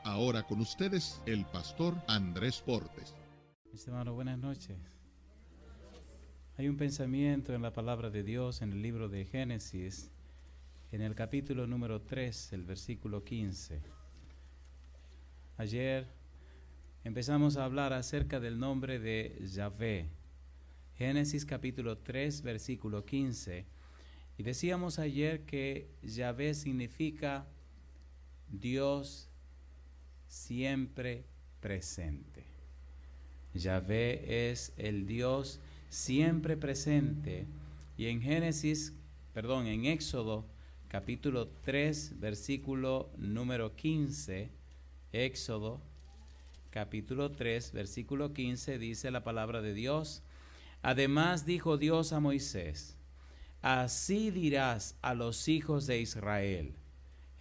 Ahora con ustedes, el pastor Andrés Portes. Mis hermanos, buenas noches. Hay un pensamiento en la palabra de Dios en el libro de Génesis, en el capítulo número 3, el versículo 15. Ayer empezamos a hablar acerca del nombre de Yahvé. Génesis capítulo 3, versículo 15. Y decíamos ayer que Yahvé significa Dios siempre presente. Yahvé es el Dios siempre presente. Y en en Éxodo capítulo 3, versículo número 15, Éxodo capítulo 3, versículo 15, dice la palabra de Dios: además dijo Dios a Moisés: así dirás a los hijos de Israel: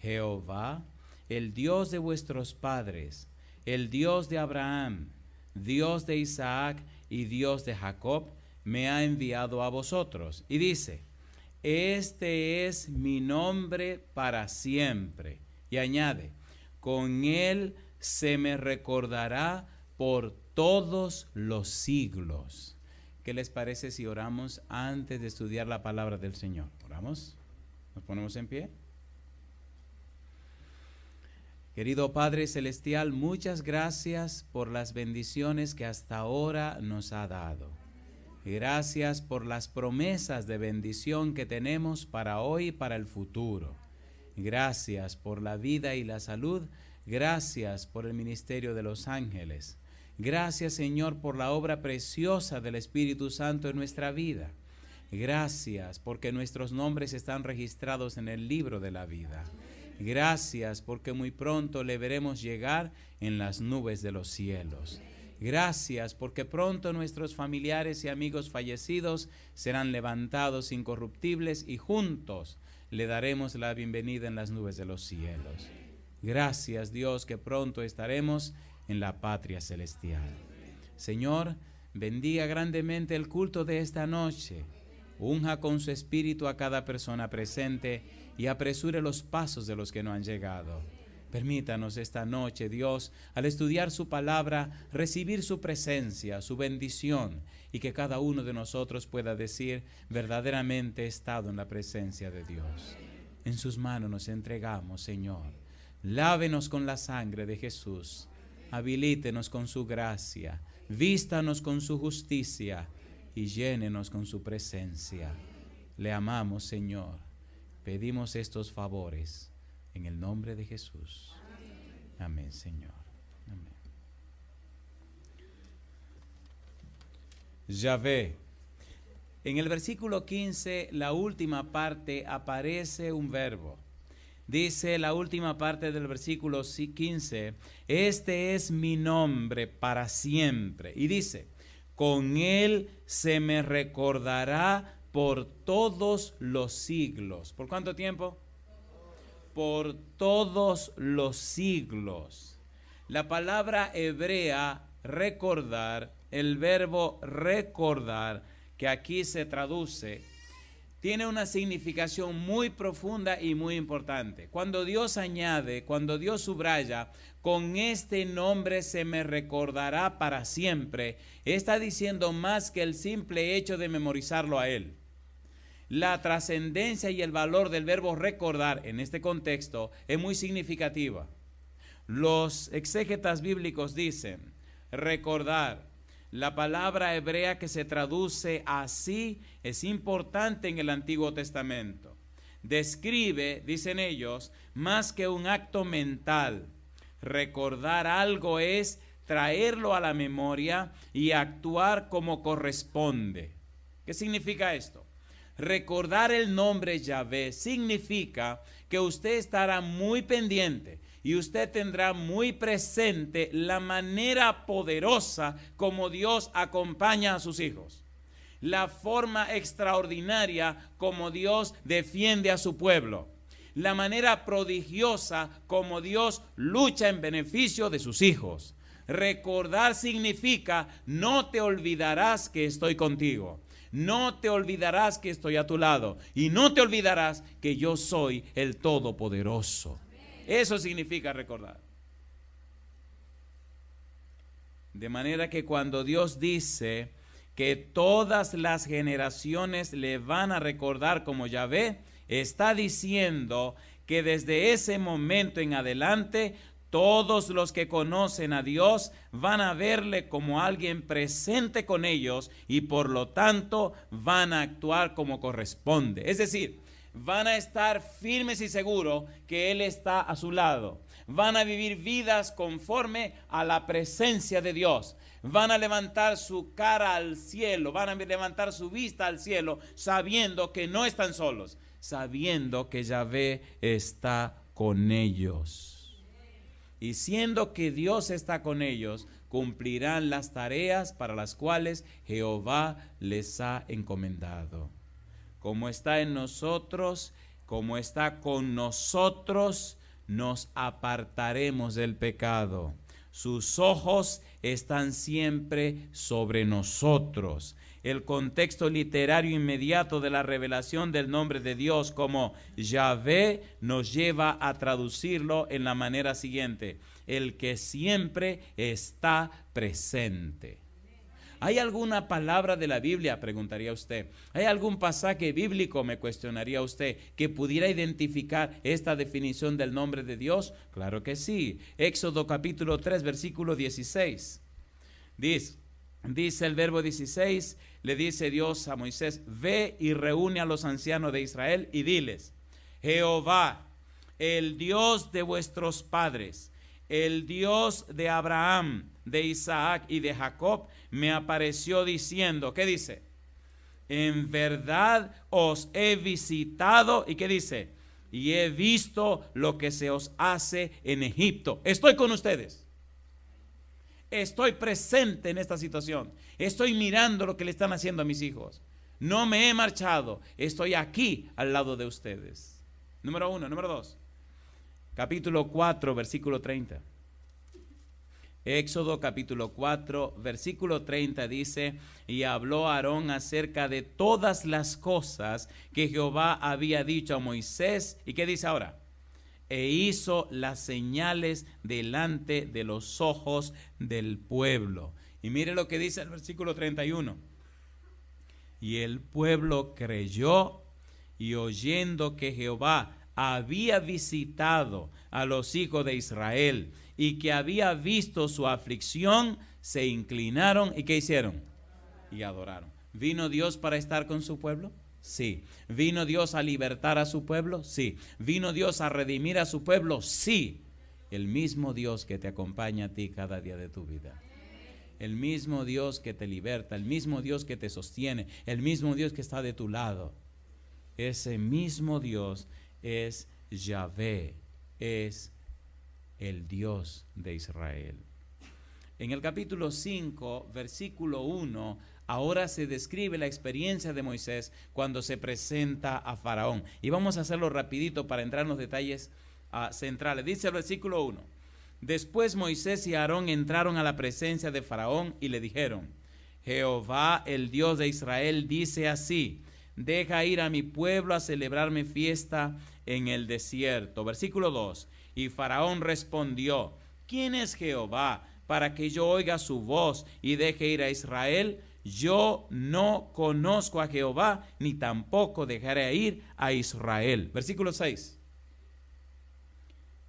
Jehová, el Dios de vuestros padres, el Dios de Abraham, Dios de Isaac y Dios de Jacob, me ha enviado a vosotros. Y dice: este es mi nombre para siempre. Y añade: con él se me recordará por todos los siglos. ¿Qué les parece si oramos antes de estudiar la palabra del Señor? ¿Oramos? ¿Nos ponemos en pie? Querido Padre Celestial, muchas gracias por las bendiciones que hasta ahora nos ha dado. Gracias por las promesas de bendición que tenemos para hoy y para el futuro. Gracias por la vida y la salud. Gracias por el ministerio de los ángeles. Gracias, Señor, por la obra preciosa del Espíritu Santo en nuestra vida. Gracias porque nuestros nombres están registrados en el libro de la vida. Gracias porque muy pronto le veremos llegar en las nubes de los cielos. Gracias porque pronto nuestros familiares y amigos fallecidos serán levantados incorruptibles y juntos le daremos la bienvenida en las nubes de los cielos. Gracias, Dios, que pronto estaremos en la patria celestial. Señor, bendiga grandemente el culto de esta noche. Unja con su espíritu a cada persona presente y apresure los pasos de los que no han llegado. Permítanos esta noche, Dios, al estudiar su palabra, recibir su presencia, su bendición, y que cada uno de nosotros pueda decir: verdaderamente he estado en la presencia de Dios. En sus manos nos entregamos, Señor. Lávenos con la sangre de Jesús. Habilítenos con su gracia. Vístanos con su justicia y llénenos con su presencia. Le amamos, Señor. Pedimos estos favores en el nombre de Jesús. Amén, Señor. Amén. Yahvé. En el versículo 15, la última parte, aparece un verbo. Dice la última parte del versículo 15: este es mi nombre para siempre. Y dice: con él se me recordará por todos los siglos. ¿Por cuánto tiempo? Por todos los siglos. La palabra hebrea recordar, el verbo recordar, que aquí se traduce, tiene una significación muy profunda y muy importante. Cuando Dios añade, cuando Dios subraya: con este nombre se me recordará para siempre, está diciendo más que el simple hecho de memorizarlo a Él. La trascendencia y el valor del verbo recordar en este contexto es muy significativa. Los exégetas bíblicos dicen: recordar. La palabra hebrea que se traduce así es importante en el Antiguo Testamento. Describe, dicen ellos, más que un acto mental. Recordar algo es traerlo a la memoria y actuar como corresponde. ¿Qué significa esto? Recordar el nombre Yahvé significa que usted estará muy pendiente y usted tendrá muy presente la manera poderosa como Dios acompaña a sus hijos, la forma extraordinaria como Dios defiende a su pueblo, la manera prodigiosa como Dios lucha en beneficio de sus hijos. Recordar significa: no te olvidarás que estoy contigo. No te olvidarás que estoy a tu lado y no te olvidarás que yo soy el Todopoderoso. Eso significa recordar. De manera que cuando Dios dice que todas las generaciones le van a recordar como Yahvé, está diciendo que desde ese momento en adelante todos los que conocen a Dios van a verle como alguien presente con ellos y por lo tanto van a actuar como corresponde. Es decir, van a estar firmes y seguros que Él está a su lado. Van a vivir vidas conforme a la presencia de Dios. Van a levantar su cara al cielo, van a levantar su vista al cielo, sabiendo que no están solos, sabiendo que Yahvé está con ellos. Y siendo que Dios está con ellos, cumplirán las tareas para las cuales Jehová les ha encomendado. Como está en nosotros, como está con nosotros, nos apartaremos del pecado. Sus ojos están siempre sobre nosotros. El contexto literario inmediato de la revelación del nombre de Dios como Yahvé nos lleva a traducirlo en la manera siguiente: el que siempre está presente. ¿Hay alguna palabra de la Biblia, preguntaría usted? ¿Hay algún pasaje bíblico, me cuestionaría usted, que pudiera identificar esta definición del nombre de Dios? Claro que sí. Éxodo capítulo 3, versículo 16. Dice el verbo 16, le dice Dios a Moisés: ve y reúne a los ancianos de Israel y diles: Jehová, el Dios de vuestros padres, el Dios de Abraham, de Isaac y de Jacob, me apareció diciendo, ¿qué dice? En verdad os he visitado, ¿y qué dice? Y he visto lo que se os hace en Egipto. Estoy con ustedes. Estoy presente en esta situación. Estoy mirando lo que le están haciendo a mis hijos. No me he marchado. Estoy aquí al lado de ustedes. Número 1. Número 2. Capítulo 4, versículo 30. Éxodo capítulo 4, versículo 30 dice: y habló Aarón acerca de todas las cosas que Jehová había dicho a Moisés. ¿Y qué dice ahora? E hizo las señales delante de los ojos del pueblo. Y mire lo que dice el versículo 31. Y el pueblo creyó, y oyendo que Jehová había visitado a los hijos de Israel y que había visto su aflicción, se inclinaron y ¿qué hicieron? Y adoraron. ¿Vino Dios para estar con su pueblo? Sí. ¿Vino Dios a libertar a su pueblo? Sí. ¿Vino Dios a redimir a su pueblo? Sí. El mismo Dios que te acompaña a ti cada día de tu vida. El mismo Dios que te liberta, el mismo Dios que te sostiene, el mismo Dios que está de tu lado. Ese mismo Dios es Yahvé, es el Dios de Israel. En el capítulo 5, versículo 1, ahora se describe la experiencia de Moisés cuando se presenta a Faraón. Y vamos a hacerlo rapidito para entrar en los detalles centrales. Dice el versículo 1: después Moisés y Aarón entraron a la presencia de Faraón y le dijeron: Jehová, el Dios de Israel, dice así: deja ir a mi pueblo a celebrarme fiesta en el desierto. Versículo 2. Y Faraón respondió: ¿quién es Jehová para que yo oiga su voz y deje ir a Israel? Yo no conozco a Jehová, ni tampoco dejaré ir a Israel. Versículo 6.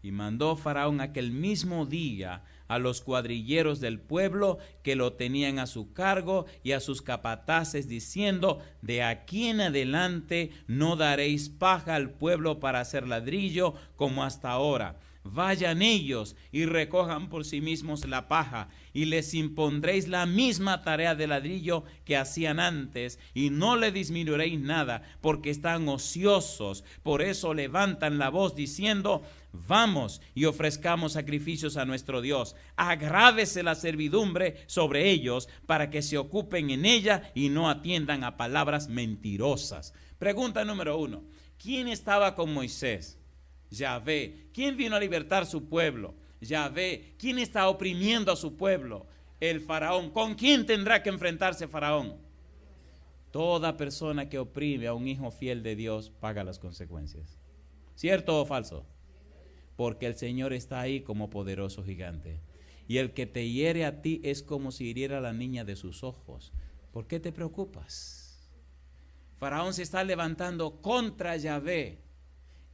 Y mandó Faraón aquel mismo día a los cuadrilleros del pueblo que lo tenían a su cargo y a sus capataces, diciendo: de aquí en adelante no daréis paja al pueblo para hacer ladrillo como hasta ahora. Vayan ellos y recojan por sí mismos la paja, y les impondréis la misma tarea de ladrillo que hacían antes, y no le disminuiréis nada, porque están ociosos. Por eso levantan la voz diciendo: vamos y ofrezcamos sacrificios a nuestro Dios. Agrávese la servidumbre sobre ellos, para que se ocupen en ella y no atiendan a palabras mentirosas. Pregunta número 1. ¿Quién estaba con Moisés? Yahvé. ¿Quién vino a libertar su pueblo? Yahvé. ¿Quién está oprimiendo a su pueblo? El faraón. ¿Con quién tendrá que enfrentarse Faraón? Toda persona que oprime a un hijo fiel de Dios paga las consecuencias. ¿Cierto o falso? Porque el Señor está ahí como poderoso gigante. y el que te hiere a ti es como si hiriera a la niña de sus ojos. ¿Por qué te preocupas? Faraón se está levantando contra Yahvé,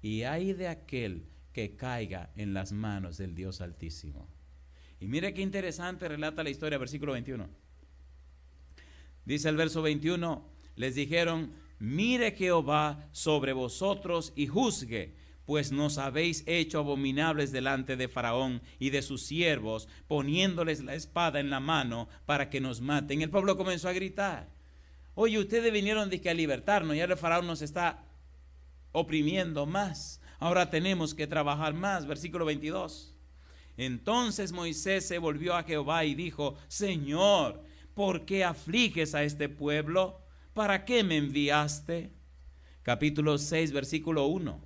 y hay de aquel que caiga en las manos del Dios Altísimo. Y mire qué interesante relata la historia, versículo 21. Dice el verso 21, les dijeron: mire Jehová sobre vosotros y juzgue, pues nos habéis hecho abominables delante de Faraón y de sus siervos, poniéndoles la espada en la mano para que nos maten. El pueblo comenzó a gritar: oye, ustedes vinieron a libertarnos, y ahora el Faraón nos está oprimiendo más, ahora tenemos que trabajar más. Versículo 22. Entonces Moisés se volvió a Jehová y dijo: Señor, ¿por qué afliges a este pueblo? ¿Para qué me enviaste? Capítulo 6, versículo 1.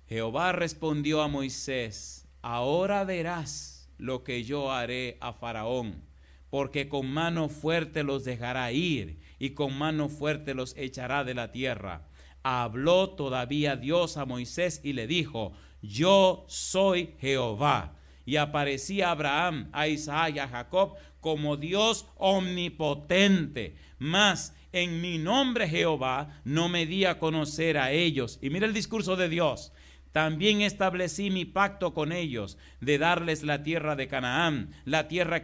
Jehová respondió a Moisés: ahora verás lo que yo haré a Faraón, porque con mano fuerte los dejará ir, y con mano fuerte los echará de la tierra. Habló todavía Dios a Moisés y le dijo: yo soy Jehová. Y aparecía a Abraham, a Isaac y a Jacob como Dios omnipotente, mas en mi nombre Jehová no me di a conocer a ellos. Y mira el discurso de Dios: también establecí mi pacto con ellos, de darles la tierra de Canaán, la tierra en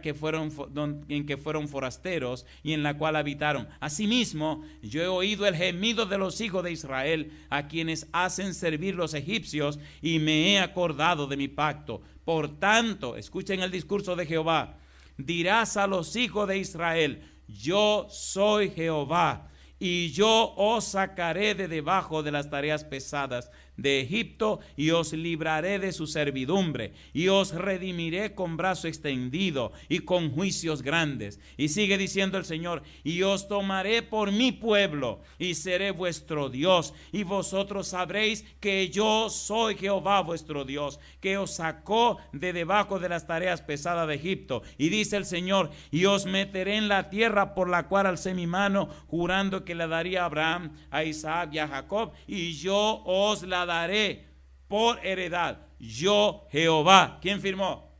que fueron forasteros y en la cual habitaron. Asimismo, yo he oído el gemido de los hijos de Israel, a quienes hacen servir los egipcios, y me he acordado de mi pacto. Por tanto, escuchen el discurso de Jehová: dirás a los hijos de Israel: yo soy Jehová, y yo os sacaré de debajo de las tareas pesadas de Egipto, y os libraré de su servidumbre, y os redimiré con brazo extendido y con juicios grandes. Y sigue diciendo el Señor: y os tomaré por mi pueblo, y seré vuestro Dios, y vosotros sabréis que yo soy Jehová vuestro Dios, que os sacó de debajo de las tareas pesadas de Egipto. Y dice el Señor: y os meteré en la tierra por la cual alcé mi mano, jurando que la daría a Abraham, a Isaac y a Jacob, y yo os la daré por heredad. Yo, Jehová. ¿Quién firmó?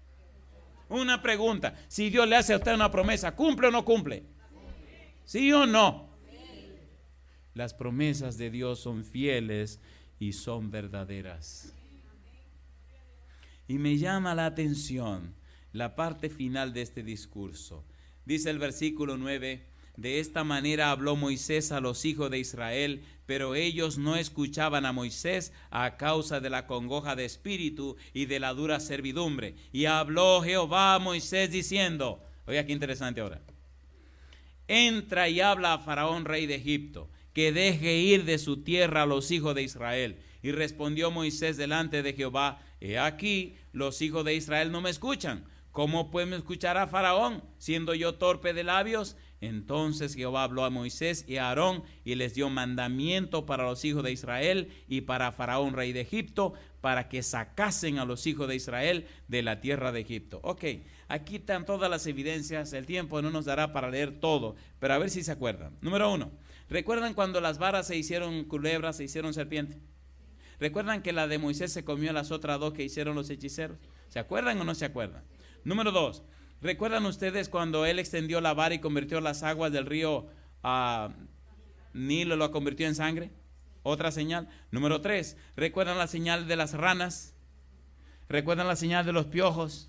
Una pregunta: si Dios le hace a usted una promesa, ¿cumple o no cumple? ¿Sí o no? Las promesas de Dios son fieles y son verdaderas. Y me llama la atención la parte final de este discurso. Dice el versículo 9: de esta manera habló Moisés a los hijos de Israel, pero ellos no escuchaban a Moisés a causa de la congoja de espíritu y de la dura servidumbre. Y habló Jehová a Moisés diciendo, oiga qué interesante ahora: entra y habla a Faraón, rey de Egipto, que deje ir de su tierra a los hijos de Israel. Y respondió Moisés delante de Jehová: he aquí, los hijos de Israel no me escuchan. ¿Cómo pues me escuchará Faraón, siendo yo torpe de labios? Entonces Jehová habló a Moisés y a Aarón, y les dio mandamiento para los hijos de Israel y para Faraón, rey de Egipto, para que sacasen a los hijos de Israel de la tierra de Egipto. Ok, aquí están todas las evidencias. El tiempo no nos dará para leer todo, pero a ver si se acuerdan. Número 1, ¿recuerdan cuando las varas se hicieron culebras, se hicieron serpiente? ¿Recuerdan que la de Moisés se comió a las otras dos que hicieron los hechiceros? ¿Se acuerdan o no se acuerdan? Número 2, ¿recuerdan ustedes cuando él extendió la vara y convirtió las aguas del río Nilo, lo convirtió en sangre? Otra señal. Número 3, ¿recuerdan la señal de las ranas? ¿Recuerdan la señal de los piojos,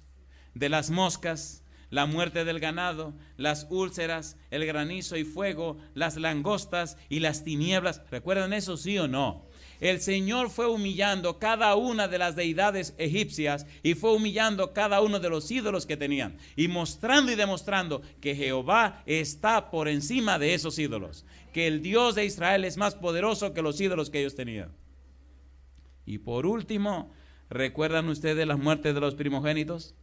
de las moscas, la muerte del ganado, las úlceras, el granizo y fuego, las langostas y las tinieblas? ¿Recuerdan eso, sí o no? El Señor fue humillando cada una de las deidades egipcias y fue humillando cada uno de los ídolos que tenían, y mostrando y demostrando que Jehová está por encima de esos ídolos, que el Dios de Israel es más poderoso que los ídolos que ellos tenían. Y por último, ¿recuerdan ustedes las muertes de los primogénitos?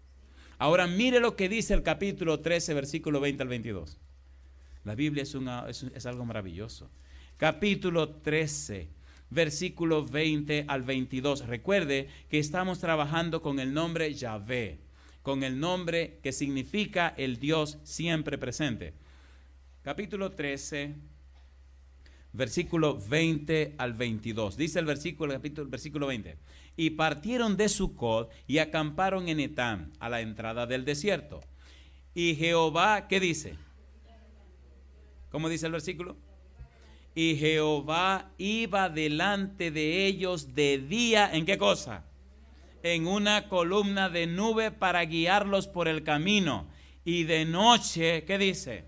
Ahora mire lo que dice el capítulo 13, versículo 20 al 22. La Biblia es algo maravilloso. Capítulo 13, versículo 20 al 22. Recuerde que estamos trabajando con el nombre Yahvé, con el nombre que significa el Dios siempre presente. Capítulo 13, versículo 20 al 22. Dice el versículo 20. Y partieron de Sucot y acamparon en Etam, a la entrada del desierto. Y Jehová, ¿qué dice? ¿Cómo dice el versículo? Y Jehová iba delante de ellos de día, ¿en qué cosa? En una columna de nube para guiarlos por el camino. Y de noche, ¿qué dice?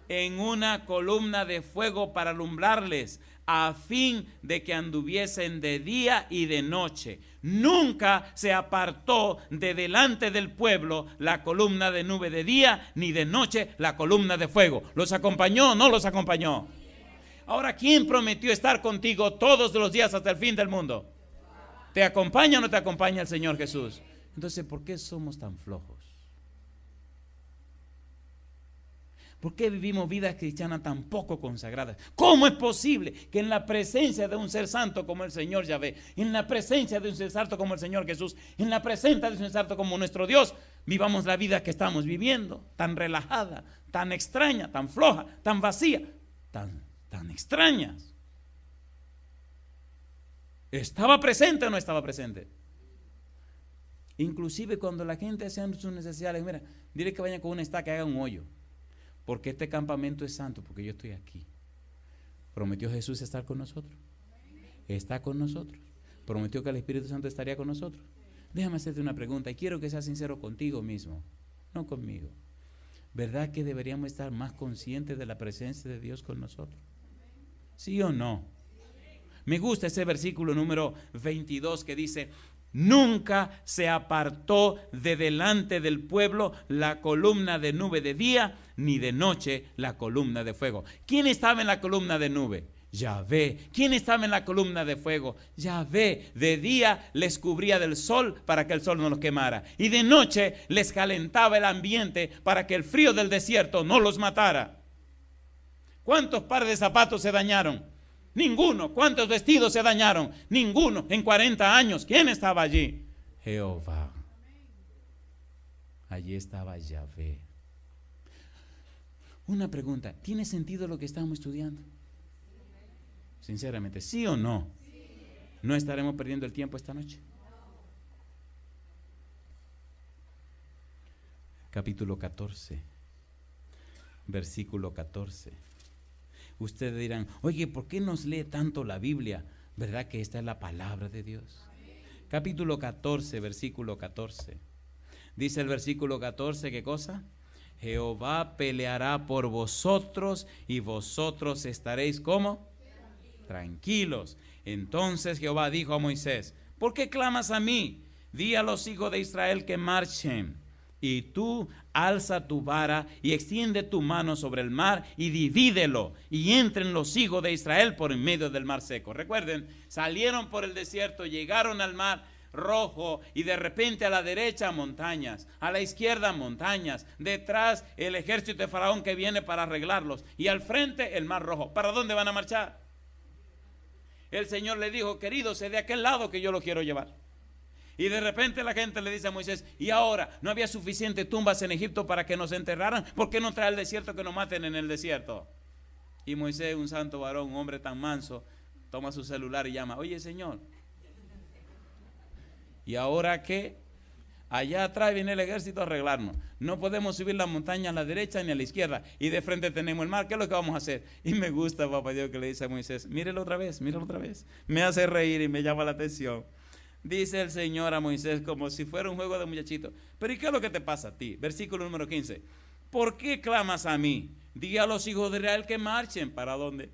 En una columna de fuego para alumbrarles, a fin de que anduviesen de día y de noche. Nunca se apartó de delante del pueblo la columna de nube de día, ni de noche la columna de fuego. ¿Los acompañó o no los acompañó? Ahora, ¿quién prometió estar contigo todos los días hasta el fin del mundo? ¿Te acompaña o no te acompaña el Señor Jesús? Entonces, ¿por qué somos tan flojos? ¿Por qué vivimos vidas cristianas tan poco consagradas? ¿Cómo es posible que en la presencia de un ser santo como el Señor Yahvé, en la presencia de un ser santo como el Señor Jesús, en la presencia de un ser santo como nuestro Dios, vivamos la vida que estamos viviendo, tan relajada, tan extraña, tan floja, tan vacía, tan extrañas? ¿Estaba presente o no estaba presente? Inclusive cuando la gente hace sus necesidades, mira, dile que vayan con una estaca y haga un hoyo. Porque este campamento es santo, porque yo estoy aquí. ¿Prometió Jesús estar con nosotros? Está con nosotros. ¿Prometió que el Espíritu Santo estaría con nosotros? Déjame hacerte una pregunta y quiero que seas sincero contigo mismo, no conmigo. ¿Verdad que deberíamos estar más conscientes de la presencia de Dios con nosotros? ¿Sí o no? Me gusta ese versículo número 22 que dice: nunca se apartó de delante del pueblo la columna de nube de día, ni de noche la columna de fuego. ¿Quién estaba en la columna de nube? Yahvé. ¿Quién estaba en la columna de fuego? Yahvé. De día les cubría del sol para que el sol no los quemara, y de noche les calentaba el ambiente para que el frío del desierto no los matara. ¿Cuántos pares de zapatos se dañaron? Ninguno. ¿Cuántos vestidos se dañaron? Ninguno. En 40 años, ¿quién estaba allí? Jehová. Allí estaba Yahvé. Una pregunta, ¿tiene sentido lo que estamos estudiando? Sinceramente, ¿sí o no? ¿No estaremos perdiendo el tiempo esta noche? Capítulo 14, versículo 14. Ustedes dirán: oye, ¿por qué nos lee tanto la Biblia? ¿Verdad que esta es la palabra de Dios? Capítulo 14, versículo 14. Dice el versículo 14, ¿qué cosa? Jehová peleará por vosotros y vosotros estaréis ¿cómo? Tranquilos. Entonces Jehová dijo a Moisés: ¿por qué clamas a mí? Di a los hijos de Israel que marchen. Y tú alza tu vara y extiende tu mano sobre el mar y divídelo, y entren los hijos de Israel por en medio del mar seco. Recuerden, salieron por el desierto, llegaron al mar Rojo, y de repente a la derecha montañas, a la izquierda montañas, detrás el ejército de Faraón que viene para arreglarlos, y al frente el mar Rojo. ¿Para dónde van a marchar? El Señor le dijo: queridos, es de aquel lado que yo lo quiero llevar. Y de repente la gente le dice a Moisés: y ahora, ¿no había suficientes tumbas en Egipto para que nos enterraran? ¿Por qué no trae al desierto que nos maten en el desierto? Y Moisés, un santo varón, un hombre tan manso, toma su celular y llama: oye, Señor, ¿y ahora qué? Allá atrás viene el ejército a arreglarnos. No podemos subir la montaña a la derecha ni a la izquierda, y de frente tenemos el mar. ¿Qué es lo que vamos a hacer? Y me gusta, papá Dios, que le dice a Moisés: mírelo otra vez, mírelo otra vez. Me hace reír y me llama la atención. Dice el Señor a Moisés como si fuera un juego de muchachitos: pero ¿y qué es lo que te pasa a ti? Versículo número 15. ¿Por qué clamas a mí? Di a los hijos de Israel que marchen. ¿Para dónde?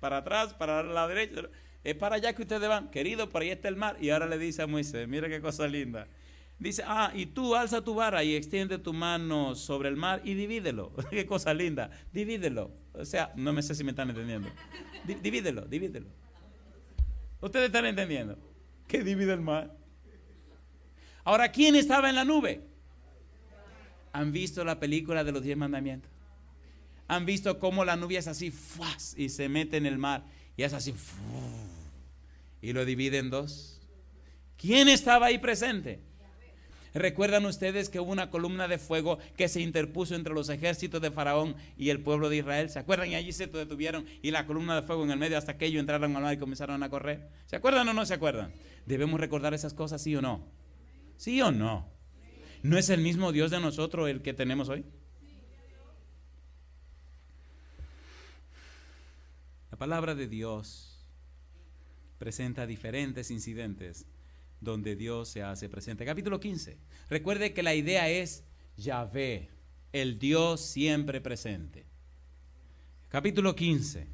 ¿Para atrás? ¿Para la derecha? Es para allá que ustedes van. Querido, por ahí está el mar. Y ahora le dice a Moisés: mira qué cosa linda. Dice: y tú alza tu vara y extiende tu mano sobre el mar y divídelo. Qué cosa linda. Divídelo. O sea, no me sé si me están entendiendo. Divídelo. ¿Ustedes están entendiendo? ¿Qué divide el mar? Ahora, ¿quién estaba en la nube? ¿Han visto la película de los 10 mandamientos? ¿Han visto cómo la nube es así ¡fuas! Y se mete en el mar y es así ¡fuas! Y lo divide en dos? ¿Quién estaba ahí presente? ¿Recuerdan ustedes que hubo una columna de fuego que se interpuso entre los ejércitos de Faraón y el pueblo de Israel? ¿Se acuerdan? Y allí se detuvieron y la columna de fuego en el medio hasta que ellos entraron al mar y comenzaron a correr. ¿Se acuerdan o no se acuerdan? ¿Debemos recordar esas cosas, sí o no? ¿Sí o no? ¿No es el mismo Dios de nosotros el que tenemos hoy? La palabra de Dios presenta diferentes incidentes donde Dios se hace presente. Capítulo 15. Recuerde que la idea es Yahvé, el Dios siempre presente. Capítulo 15,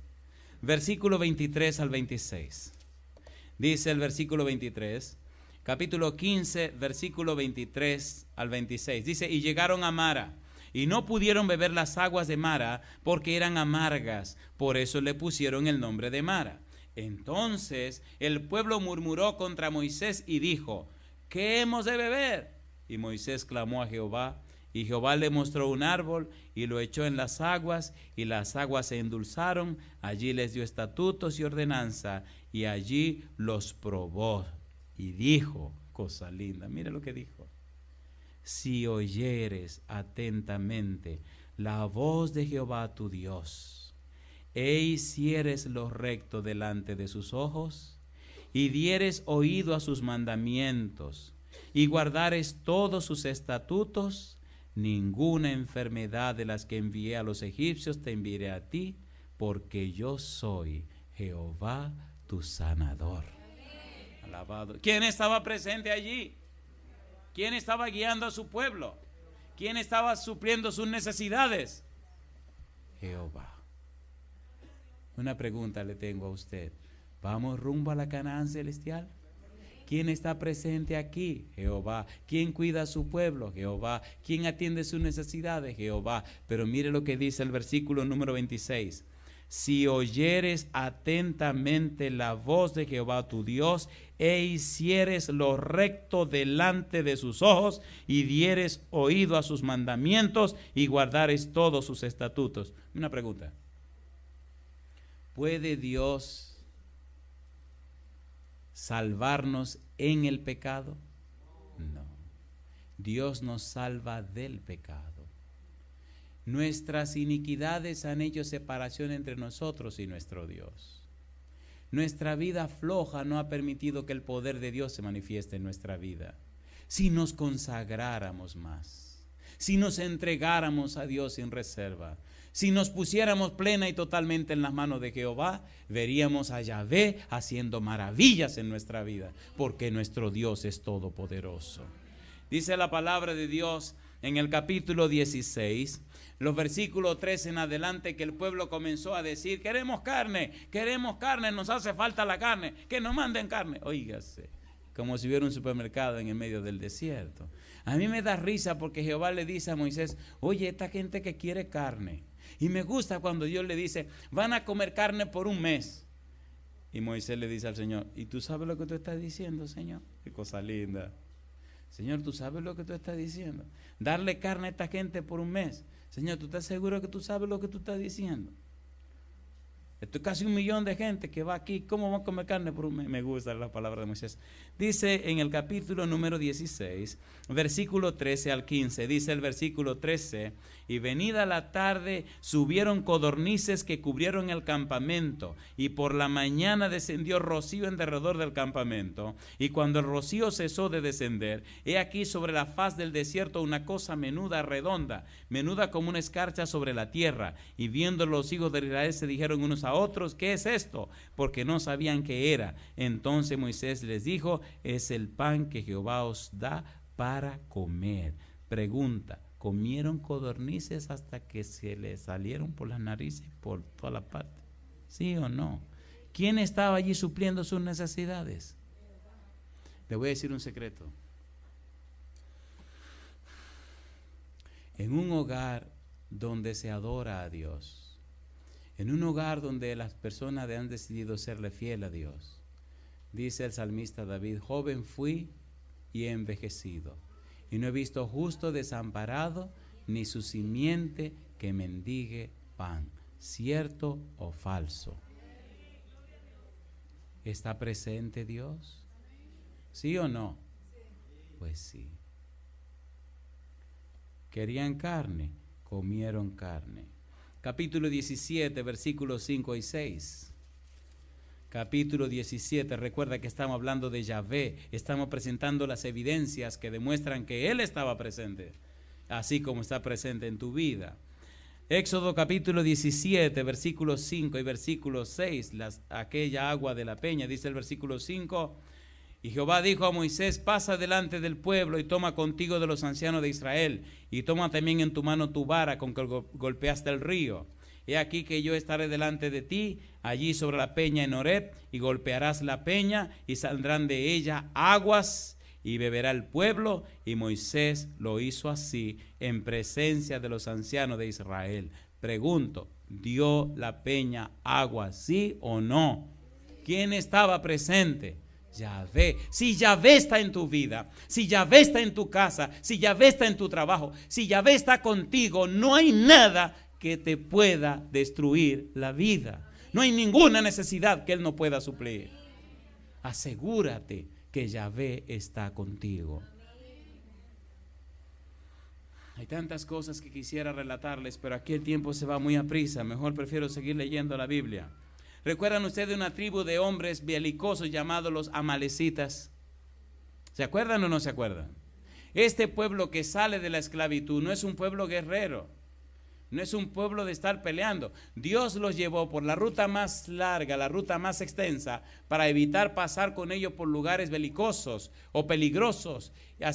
versículo 23 al 26. Dice el versículo 23, capítulo 15, versículo 23 al 26. Dice, y llegaron a Mara, y no pudieron beber las aguas de Mara porque eran amargas, por eso le pusieron el nombre de Mara. Entonces el pueblo murmuró contra Moisés y dijo, ¿qué hemos de beber? Y Moisés clamó a Jehová, y Jehová le mostró un árbol y lo echó en las aguas, y las aguas se endulzaron. Allí les dio estatutos y ordenanza, y allí los probó. Y dijo, cosa linda, mire lo que dijo: si oyeres atentamente la voz de Jehová tu Dios, e hicieres lo recto delante de sus ojos, y dieres oído a sus mandamientos, y guardares todos sus estatutos, ninguna enfermedad de las que envié a los egipcios te enviaré a ti, porque yo soy Jehová tu sanador. Alabado. ¿Quién estaba presente allí? ¿Quién estaba guiando a su pueblo? ¿Quién estaba supliendo sus necesidades? Jehová. Una pregunta le tengo a usted. ¿Vamos rumbo a la Canaán celestial? ¿Quién está presente aquí? Jehová. ¿Quién cuida a su pueblo? Jehová. ¿Quién atiende sus necesidades? Jehová. Pero mire lo que dice el versículo número 26. Si oyeres atentamente la voz de Jehová tu Dios, e hicieres lo recto delante de sus ojos, y dieres oído a sus mandamientos, y guardares todos sus estatutos. Una pregunta. ¿Puede Dios salvarnos en el pecado? No. Dios nos salva del pecado. Nuestras iniquidades han hecho separación entre nosotros y nuestro Dios. Nuestra vida floja no ha permitido que el poder de Dios se manifieste en nuestra vida. Si nos consagráramos más, si nos entregáramos a Dios sin reserva, si nos pusiéramos plena y totalmente en las manos de Jehová, veríamos a Yahvé haciendo maravillas en nuestra vida, porque nuestro Dios es todopoderoso. Dice la palabra de Dios en el capítulo 16, los versículos 3 en adelante, que el pueblo comenzó a decir, queremos carne, nos hace falta la carne, que nos manden carne. Óigase, como si hubiera un supermercado en el medio del desierto. A mí me da risa porque Jehová le dice a Moisés, oye, esta gente que quiere carne. Y me gusta cuando Dios le dice, van a comer carne por un mes. Y Moisés le dice al Señor, ¿y tú sabes lo que tú estás diciendo, Señor? Qué cosa linda. Señor, ¿tú sabes lo que tú estás diciendo? Darle carne a esta gente por un mes. Señor, ¿tú estás seguro que tú sabes lo que tú estás diciendo? Esto es casi 1 millón de gente que va aquí. ¿Cómo van a comer carne por un mes? Me gusta la palabra de Moisés. Dice en el capítulo número 16, versículo 13 al 15. Dice el versículo 13, y venida la tarde subieron codornices que cubrieron el campamento, y por la mañana descendió rocío en derredor del campamento. Y cuando el rocío cesó de descender, he aquí sobre la faz del desierto una cosa menuda, redonda, menuda como una escarcha sobre la tierra. Y viendo los hijos de Israel se dijeron unos a otros, ¿qué es esto? Porque no sabían qué era. Entonces Moisés les dijo, es el pan que Jehová os da para comer. Pregunta, ¿comieron codornices hasta que se les salieron por las narices por toda la parte? ¿Sí o no? ¿Quién estaba allí supliendo sus necesidades? Le voy a decir un secreto. En un hogar donde se adora a Dios, en un hogar donde las personas han decidido serle fiel a Dios, dice el salmista David, joven fui y he envejecido, y no he visto justo desamparado, ni su simiente que mendigue pan. ¿Cierto o falso? ¿Está presente Dios? ¿Sí o no? Pues sí. Querían carne, comieron carne. Capítulo 17, versículos 5 y 6. Capítulo 17, recuerda que estamos hablando de Yahvé, estamos presentando las evidencias que demuestran que Él estaba presente, así como está presente en tu vida. Éxodo capítulo 17, versículos 5 y versículo 6, aquella agua de la peña, dice el versículo 5, y Jehová dijo a Moisés, pasa delante del pueblo y toma contigo de los ancianos de Israel, y toma también en tu mano tu vara con que golpeaste el río. He aquí que yo estaré delante de ti, allí sobre la peña en Horeb, y golpearás la peña, y saldrán de ella aguas, y beberá el pueblo. Y Moisés lo hizo así, en presencia de los ancianos de Israel. Pregunto, ¿dio la peña agua, sí o no? ¿Quién estaba presente? Yahvé. Si Yahvé está en tu vida, si Yahvé está en tu casa, si Yahvé está en tu trabajo, si Yahvé está contigo, no hay nada que te pueda destruir la vida. No hay ninguna necesidad que Él no pueda suplir. Asegúrate que Yahvé está contigo. Hay tantas cosas que quisiera relatarles, pero aquí el tiempo se va muy aprisa. Mejor prefiero seguir leyendo la Biblia. ¿Recuerdan ustedes una tribu de hombres belicosos llamados los amalecitas? ¿Se acuerdan o no se acuerdan? Este pueblo que sale de la esclavitud no es un pueblo guerrero. No es un pueblo de estar peleando. Dios los llevó por la ruta más larga, la ruta más extensa, para evitar pasar con ellos por lugares belicosos o peligrosos.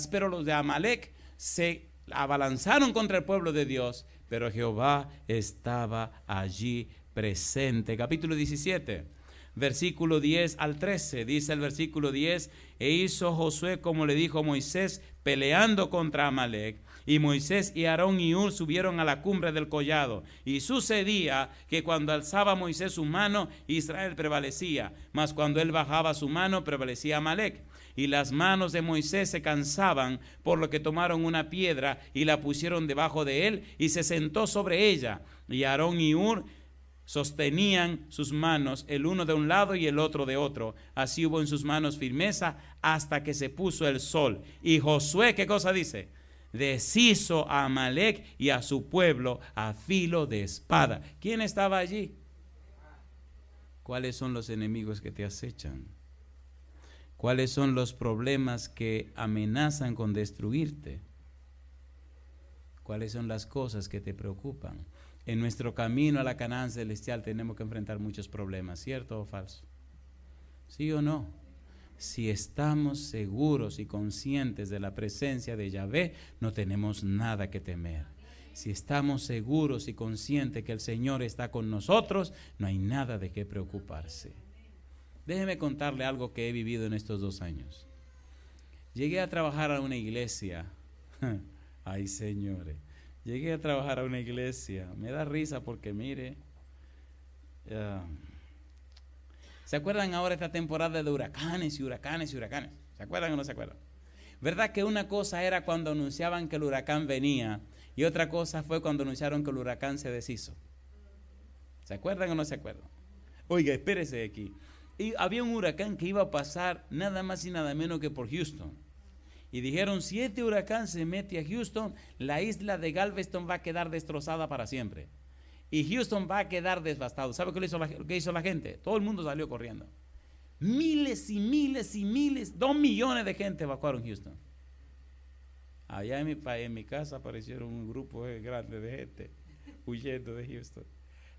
Pero los de Amalek se abalanzaron contra el pueblo de Dios, pero Jehová estaba allí presente. Capítulo 17, versículo 10 al 13. Dice el versículo 10, e hizo Josué como le dijo Moisés, peleando contra Amalek. Y Moisés y Aarón y Hur subieron a la cumbre del collado. Y sucedía que cuando alzaba Moisés su mano, Israel prevalecía. Mas cuando él bajaba su mano, prevalecía Amalek. Y las manos de Moisés se cansaban, por lo que tomaron una piedra y la pusieron debajo de él, y se sentó sobre ella. Y Aarón y Hur sostenían sus manos, el uno de un lado y el otro de otro. Así hubo en sus manos firmeza hasta que se puso el sol. Y Josué, ¿qué cosa dice? Deshizo a Amalek y a su pueblo a filo de espada. ¿Quién estaba allí? ¿Cuáles son los enemigos que te acechan? ¿Cuáles son los problemas que amenazan con destruirte? ¿Cuáles son las cosas que te preocupan? En nuestro camino a la Canaán celestial tenemos que enfrentar muchos problemas, ¿cierto o falso? ¿Sí o no? Si estamos seguros y conscientes de la presencia de Yahvé, no tenemos nada que temer. Si estamos seguros y conscientes que el Señor está con nosotros, no hay nada de qué preocuparse. Déjeme contarle algo que he vivido en estos 2 años. Llegué a trabajar a una iglesia. Ay, señores. Llegué a trabajar a una iglesia. Me da risa porque mire... ¿Se acuerdan ahora esta temporada de huracanes y huracanes y huracanes? ¿Se acuerdan o no se acuerdan? ¿Verdad que una cosa era cuando anunciaban que el huracán venía y otra cosa fue cuando anunciaron que el huracán se deshizo? ¿Se acuerdan o no se acuerdan? Oiga, espérese aquí. Y había un huracán que iba a pasar nada más y nada menos que por Houston. Y dijeron, si este huracán se mete a Houston, la isla de Galveston va a quedar destrozada para siempre. Y Houston va a quedar devastado. ¿Sabe qué hizo la gente? Todo el mundo salió corriendo. Miles y miles y miles, 2 millones de gente evacuaron Houston. Allá en mi casa aparecieron un grupo grande de gente huyendo de Houston.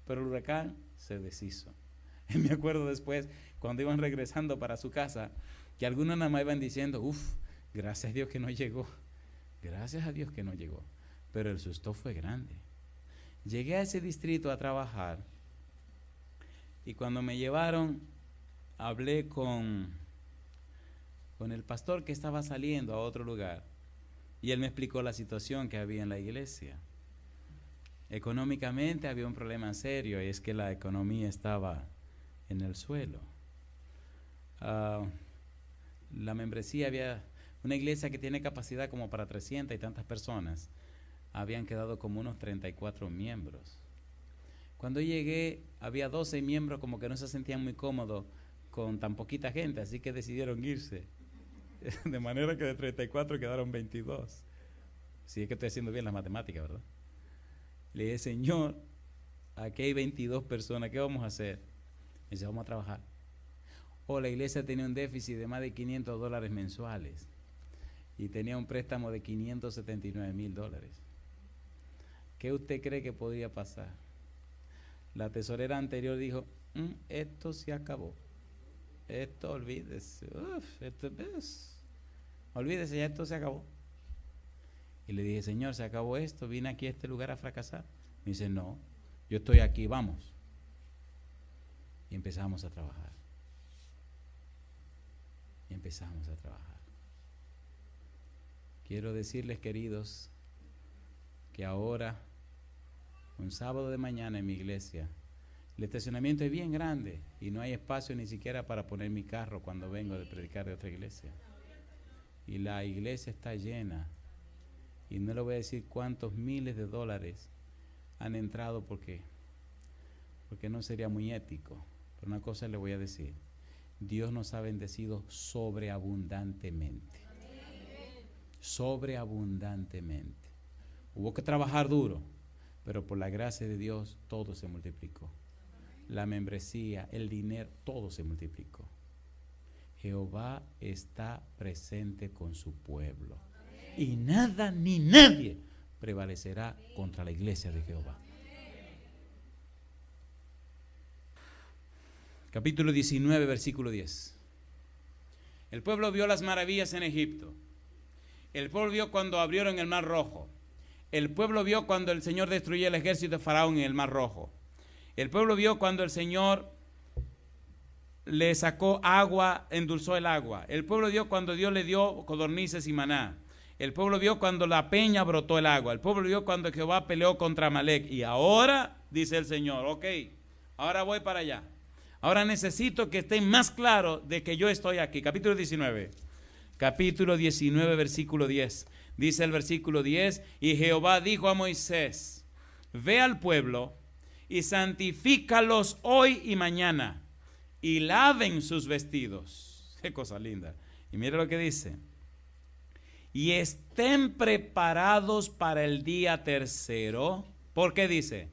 Pero el huracán se deshizo. Y me acuerdo después, cuando iban regresando para su casa, que algunos nada más iban diciendo, gracias a Dios que no llegó. Gracias a Dios que no llegó. Pero el susto fue grande. Llegué a ese distrito a trabajar y cuando me llevaron, hablé con el pastor que estaba saliendo a otro lugar y él me explicó la situación que había en la iglesia. Económicamente había un problema serio y es que la economía estaba en el suelo. La membresía, había una iglesia que tiene capacidad como para 300 y tantas personas. Habían quedado como unos 34 miembros. Cuando llegué, había 12 miembros como que no se sentían muy cómodos con tan poquita gente, así que decidieron irse. De manera que de 34 quedaron 22. Si es que estoy haciendo bien las matemáticas, ¿verdad? Le dije, Señor, aquí hay 22 personas, ¿qué vamos a hacer? Me dice, vamos a trabajar. La iglesia tenía un déficit de más de $500 mensuales y tenía un préstamo de $579,000. ¿Qué usted cree que podría pasar? La tesorera anterior dijo, esto se acabó. Esto, olvídese. Olvídese, ya esto se acabó. Y le dije, Señor, se acabó esto, vine aquí a este lugar a fracasar. Me dice, no, yo estoy aquí, vamos. Y empezamos a trabajar. Quiero decirles, queridos, que ahora, un sábado de mañana en mi iglesia, el estacionamiento es bien grande y no hay espacio ni siquiera para poner mi carro cuando vengo de predicar de otra iglesia. Y la iglesia está llena. Y no le voy a decir cuántos miles de dólares han entrado porque no sería muy ético. Pero una cosa le voy a decir. Dios nos ha bendecido sobreabundantemente. Sobreabundantemente. Hubo que trabajar duro, pero por la gracia de Dios todo se multiplicó. La membresía, el dinero, todo se multiplicó. Jehová está presente con su pueblo. Y nada ni nadie prevalecerá contra la iglesia de Jehová. Capítulo 19, versículo 10. El pueblo vio las maravillas en Egipto. El pueblo vio cuando abrieron el mar rojo. El pueblo vio cuando el Señor destruyó el ejército de Faraón en el mar rojo. El pueblo vio cuando el Señor le sacó agua, endulzó el agua. El pueblo vio cuando Dios le dio codornices y maná. El pueblo vio cuando la peña brotó el agua. El pueblo vio cuando Jehová peleó contra Amalek. Y ahora, dice el Señor, ok, ahora voy para allá. Ahora necesito que estén más claros de que yo estoy aquí. Capítulo 19. Capítulo 19, versículo 10. Dice el versículo 10, y Jehová dijo a Moisés, ve al pueblo y santifícalos hoy y mañana, y laven sus vestidos. Qué cosa linda. Y mire lo que dice. Y estén preparados para el día tercero. ¿Por qué dice?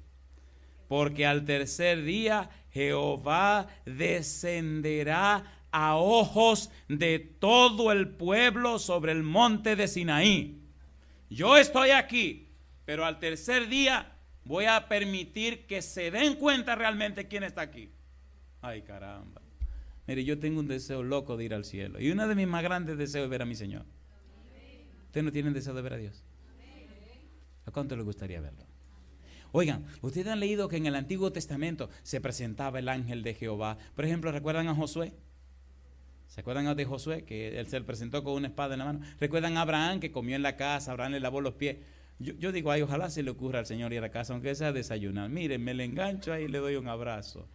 Porque al tercer día Jehová descenderá a ojos de todo el pueblo sobre el monte de Sinaí. Yo estoy aquí, pero al tercer día voy a permitir que se den cuenta realmente quién está aquí. Ay, caramba. Mire, yo tengo un deseo loco de ir al cielo. Y uno de mis más grandes deseos es ver a mi Señor. ¿Ustedes no tienen deseo de ver a Dios? ¿A cuánto les gustaría verlo? Oigan, ustedes han leído que en el Antiguo Testamento se presentaba el ángel de Jehová. Por ejemplo, ¿recuerdan a Josué? ¿Se acuerdan de Josué? Que él se presentó con una espada en la mano. ¿Recuerdan a Abraham que comió en la casa? Abraham le lavó los pies. Yo digo, ay, ojalá se le ocurra al Señor ir a la casa, aunque sea a desayunar. Miren, me le engancho ahí y le doy un abrazo.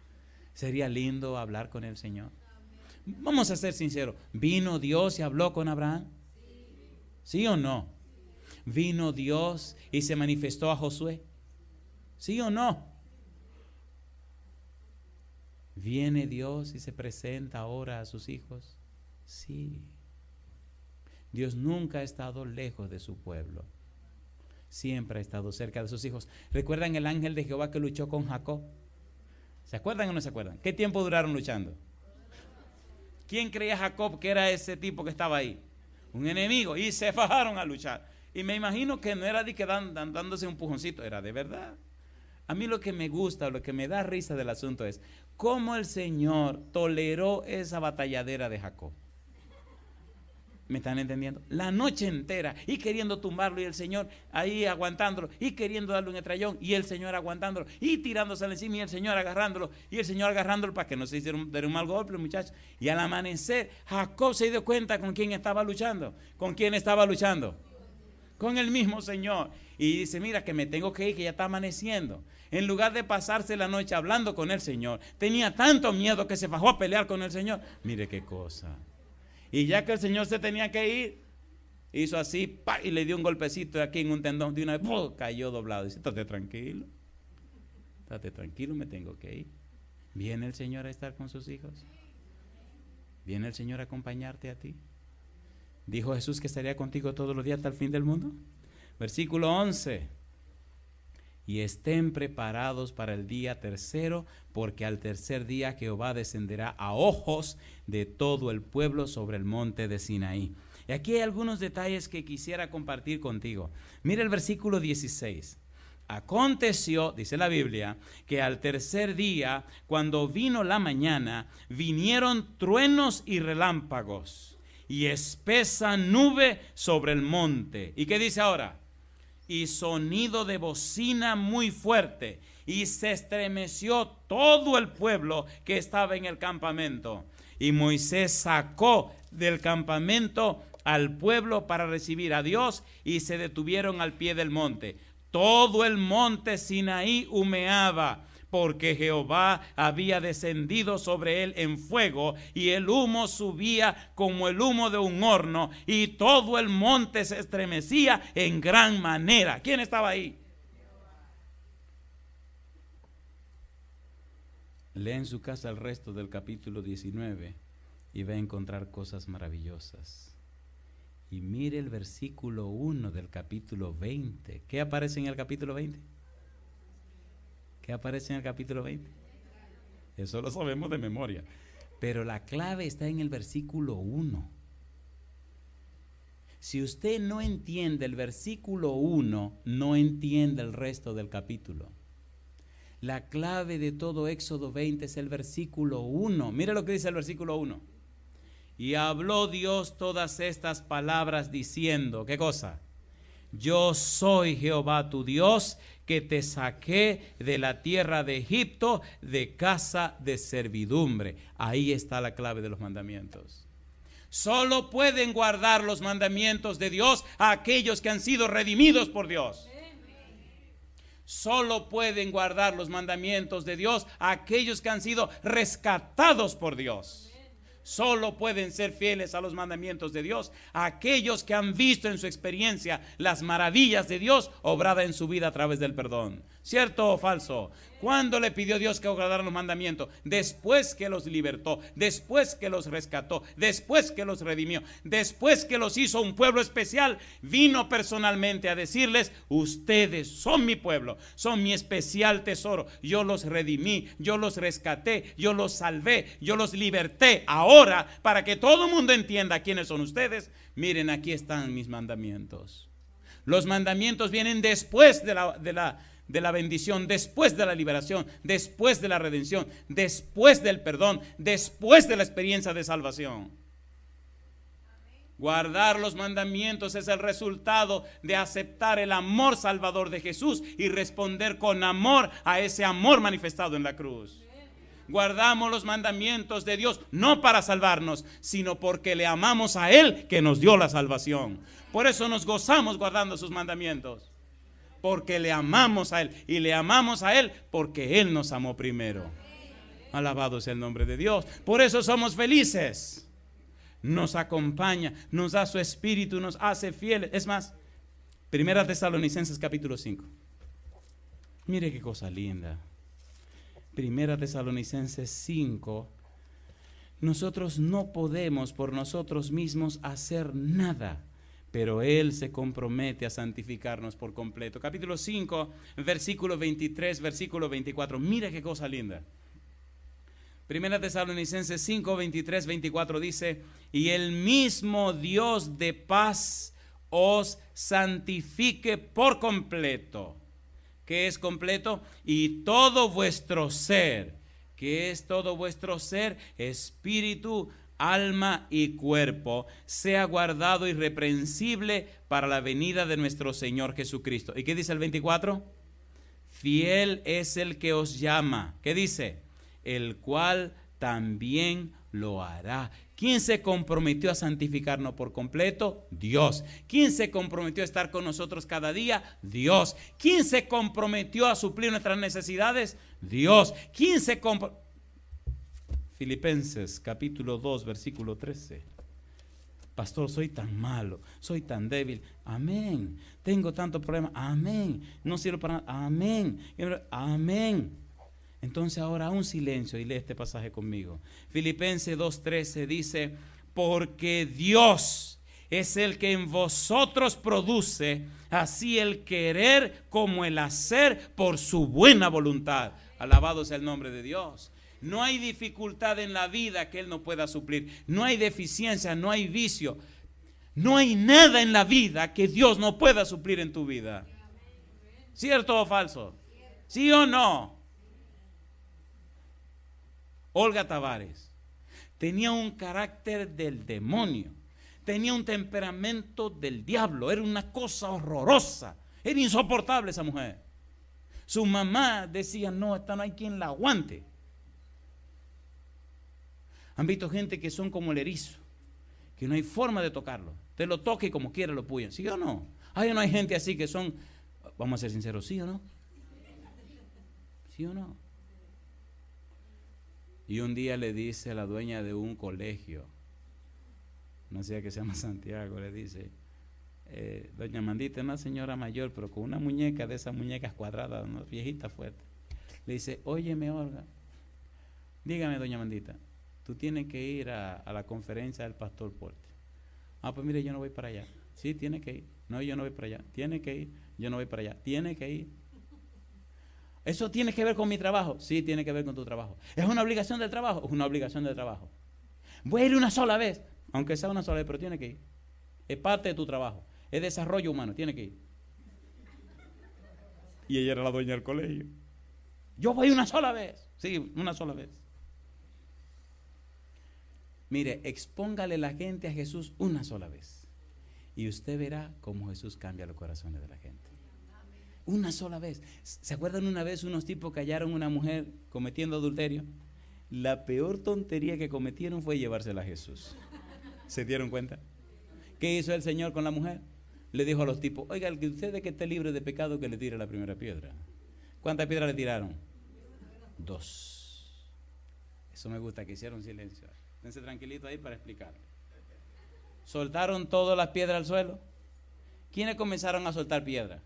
Sería lindo hablar con el Señor. Vamos a ser sinceros. ¿Vino Dios y habló con Abraham? ¿Sí o no? ¿Vino Dios y se manifestó a Josué? ¿Sí o no? ¿Viene Dios y se presenta ahora a sus hijos? Sí. Dios nunca ha estado lejos de su pueblo. Siempre ha estado cerca de sus hijos. ¿Recuerdan el ángel de Jehová que luchó con Jacob? ¿Se acuerdan o no se acuerdan? ¿Qué tiempo duraron luchando? ¿Quién creía Jacob que era ese tipo que estaba ahí? Un enemigo. Y se fajaron a luchar. Y me imagino que no era de que dándose un pujoncito, era de verdad. A mí lo que me gusta, lo que me da risa del asunto es cómo el Señor toleró esa batalladera de Jacob. ¿Me están entendiendo? La noche entera y queriendo tumbarlo y el Señor ahí aguantándolo y queriendo darle un estrellón y el Señor aguantándolo y tirándose encima y el Señor agarrándolo y el Señor agarrándolo para que no se hiciera un mal golpe, muchachos. Y al amanecer Jacob se dio cuenta con quién estaba luchando. ¿Con quién estaba luchando? Con el mismo Señor. Y dice, mira que me tengo que ir, que ya está amaneciendo. En lugar de pasarse la noche hablando con el Señor, tenía tanto miedo que se fajó a pelear con el Señor. Mire qué cosa. Y ya que el Señor se tenía que ir, hizo así, ¡pah! Y le dio un golpecito aquí en un tendón. De una vez, ¡pum! Cayó doblado. Dice, estate tranquilo, me tengo que ir. ¿Viene el Señor a estar con sus hijos? ¿Viene el Señor a acompañarte a ti? ¿Dijo Jesús que estaría contigo todos los días hasta el fin del mundo? Versículo 11. Y estén preparados para el día tercero, porque al tercer día Jehová descenderá a ojos de todo el pueblo sobre el monte de Sinaí. Y aquí hay algunos detalles que quisiera compartir contigo. Mira el versículo 16. Aconteció, dice la Biblia, que al tercer día, cuando vino la mañana, vinieron truenos y relámpagos y espesa nube sobre el monte. ¿Y qué dice ahora? Y sonido de bocina muy fuerte, y se estremeció todo el pueblo que estaba en el campamento. Y Moisés sacó del campamento al pueblo para recibir a Dios, y se detuvieron al pie del monte. Todo el monte Sinaí humeaba, porque Jehová había descendido sobre él en fuego, y el humo subía como el humo de un horno, y todo el monte se estremecía en gran manera. ¿Quién estaba ahí? Lee en su casa el resto del capítulo 19 y va a encontrar cosas maravillosas. Y mire el versículo 1 del capítulo 20. ¿Qué aparece en el capítulo 20? ¿Qué aparece en el capítulo 20? Eso lo sabemos de memoria. Pero la clave está en el versículo 1. Si usted no entiende el versículo 1, no entiende el resto del capítulo. La clave de todo Éxodo 20 es el versículo 1. Mire lo que dice el versículo 1. Y habló Dios todas estas palabras diciendo, ¿qué cosa? Yo soy Jehová tu Dios, que te saqué de la tierra de Egipto, de casa de servidumbre. Ahí está la clave de los mandamientos. Solo pueden guardar los mandamientos de Dios a aquellos que han sido redimidos por Dios. Solo pueden guardar los mandamientos de Dios a aquellos que han sido rescatados por Dios. Solo pueden ser fieles a los mandamientos de Dios aquellos que han visto en su experiencia las maravillas de Dios obrada en su vida a través del perdón. ¿Cierto o falso? ¿Cuándo le pidió Dios que guardaran los mandamientos? Después que los libertó, después que los rescató, después que los redimió, después que los hizo un pueblo especial, vino personalmente a decirles: ustedes son mi pueblo, son mi especial tesoro. Yo los redimí, yo los rescaté, yo los salvé, yo los liberté. Ahora, para que todo el mundo entienda quiénes son ustedes, miren, aquí están mis mandamientos. Los mandamientos vienen después de la bendición, después de la liberación, después de la redención, después del perdón, después de la experiencia de salvación. Guardar los mandamientos es el resultado de aceptar el amor salvador de Jesús y responder con amor a ese amor manifestado en la cruz. Guardamos los mandamientos de Dios no para salvarnos, sino porque le amamos a Él que nos dio la salvación. Por eso nos gozamos guardando sus mandamientos. Porque le amamos a Él, y le amamos a Él porque Él nos amó primero. Alabado sea el nombre de Dios. Por eso somos felices. Nos acompaña, nos da su espíritu, nos hace fieles. Es más, 1 Tesalonicenses capítulo 5. Mire qué cosa linda. 1 Tesalonicenses 5. Nosotros no podemos por nosotros mismos hacer nada, pero Él se compromete a santificarnos por completo. Capítulo 5, versículo 23, versículo 24. Mira qué cosa linda. 1 Tesalonicenses 5, 23, 24 dice: y el mismo Dios de paz os santifique por completo. ¿Qué es completo? Y todo vuestro ser. ¿Qué es todo vuestro ser? Espíritu, alma y cuerpo sea guardado irreprensible para la venida de nuestro Señor Jesucristo. ¿Y qué dice el 24? Fiel es el que os llama. ¿Qué dice? El cual también lo hará. ¿Quién se comprometió a santificarnos por completo? Dios. ¿Quién se comprometió a estar con nosotros cada día? Dios. ¿Quién se comprometió a suplir nuestras necesidades? Dios. ¿Quién se comprometió? Filipenses capítulo 2 versículo 13. Pastor, soy tan malo, soy tan débil. Amén. Tengo tantos problemas. Amén. No sirvo para nada. Amén. Amén. Entonces ahora un silencio y lee este pasaje conmigo. Filipenses 2:13 dice: porque Dios, es el que en vosotros produce así el querer como el hacer por su buena voluntad. Alabado sea el nombre de Dios. No hay dificultad en la vida que Él no pueda suplir. No hay deficiencia, no hay vicio. No hay nada en la vida que Dios no pueda suplir en tu vida. ¿Cierto o falso? ¿Sí o no? Olga Tavares tenía un carácter del demonio. Tenía un temperamento del diablo. Era una cosa horrorosa. Era insoportable esa mujer. Su mamá decía, no, esta no hay quien la aguante. Han visto gente que son como el erizo, que no hay forma de tocarlo. Te lo toca y como quiera lo puyen. ¿Sí o no? No hay gente así que son, vamos a ser sinceros, ¿sí o no? ¿Sí o no? Y un día le dice a la dueña de un colegio, no sé que se llama Santiago, le dice, doña Mandita es una señora mayor, pero con una muñeca de esas muñecas cuadradas, una viejita fuerte. Le dice, óyeme Olga, dígame doña Mandita, tú tienes que ir a la conferencia del pastor Porte. Pues mire, yo no voy para allá. Sí, tiene que ir. No, yo no voy para allá. Tiene que ir. Yo no voy para allá. Tiene que ir. ¿Eso tiene que ver con mi trabajo? Sí, tiene que ver con tu trabajo. ¿Es una obligación del trabajo? Es una obligación del trabajo. Voy a ir una sola vez, aunque sea una sola vez, pero tiene que ir. Es parte de tu trabajo. Es desarrollo humano, tiene que ir. Y ella era la dueña del colegio. Yo voy una sola vez. Sí, una sola vez. Mire, expóngale la gente a Jesús una sola vez. Y usted verá cómo Jesús cambia los corazones de la gente. Una sola vez. ¿Se acuerdan una vez unos tipos que hallaron una mujer cometiendo adulterio? La peor tontería que cometieron fue llevársela a Jesús. ¿Se dieron cuenta? ¿Qué hizo el Señor con la mujer? Le dijo a los tipos, oiga, el que usted que esté libre de pecado que le tire la primera piedra. ¿Cuántas piedras le tiraron? 2. Eso me gusta, que hicieron silencio. Esténse tranquilito ahí para explicarle. Soltaron todas las piedras al suelo. ¿Quiénes comenzaron a soltar piedras?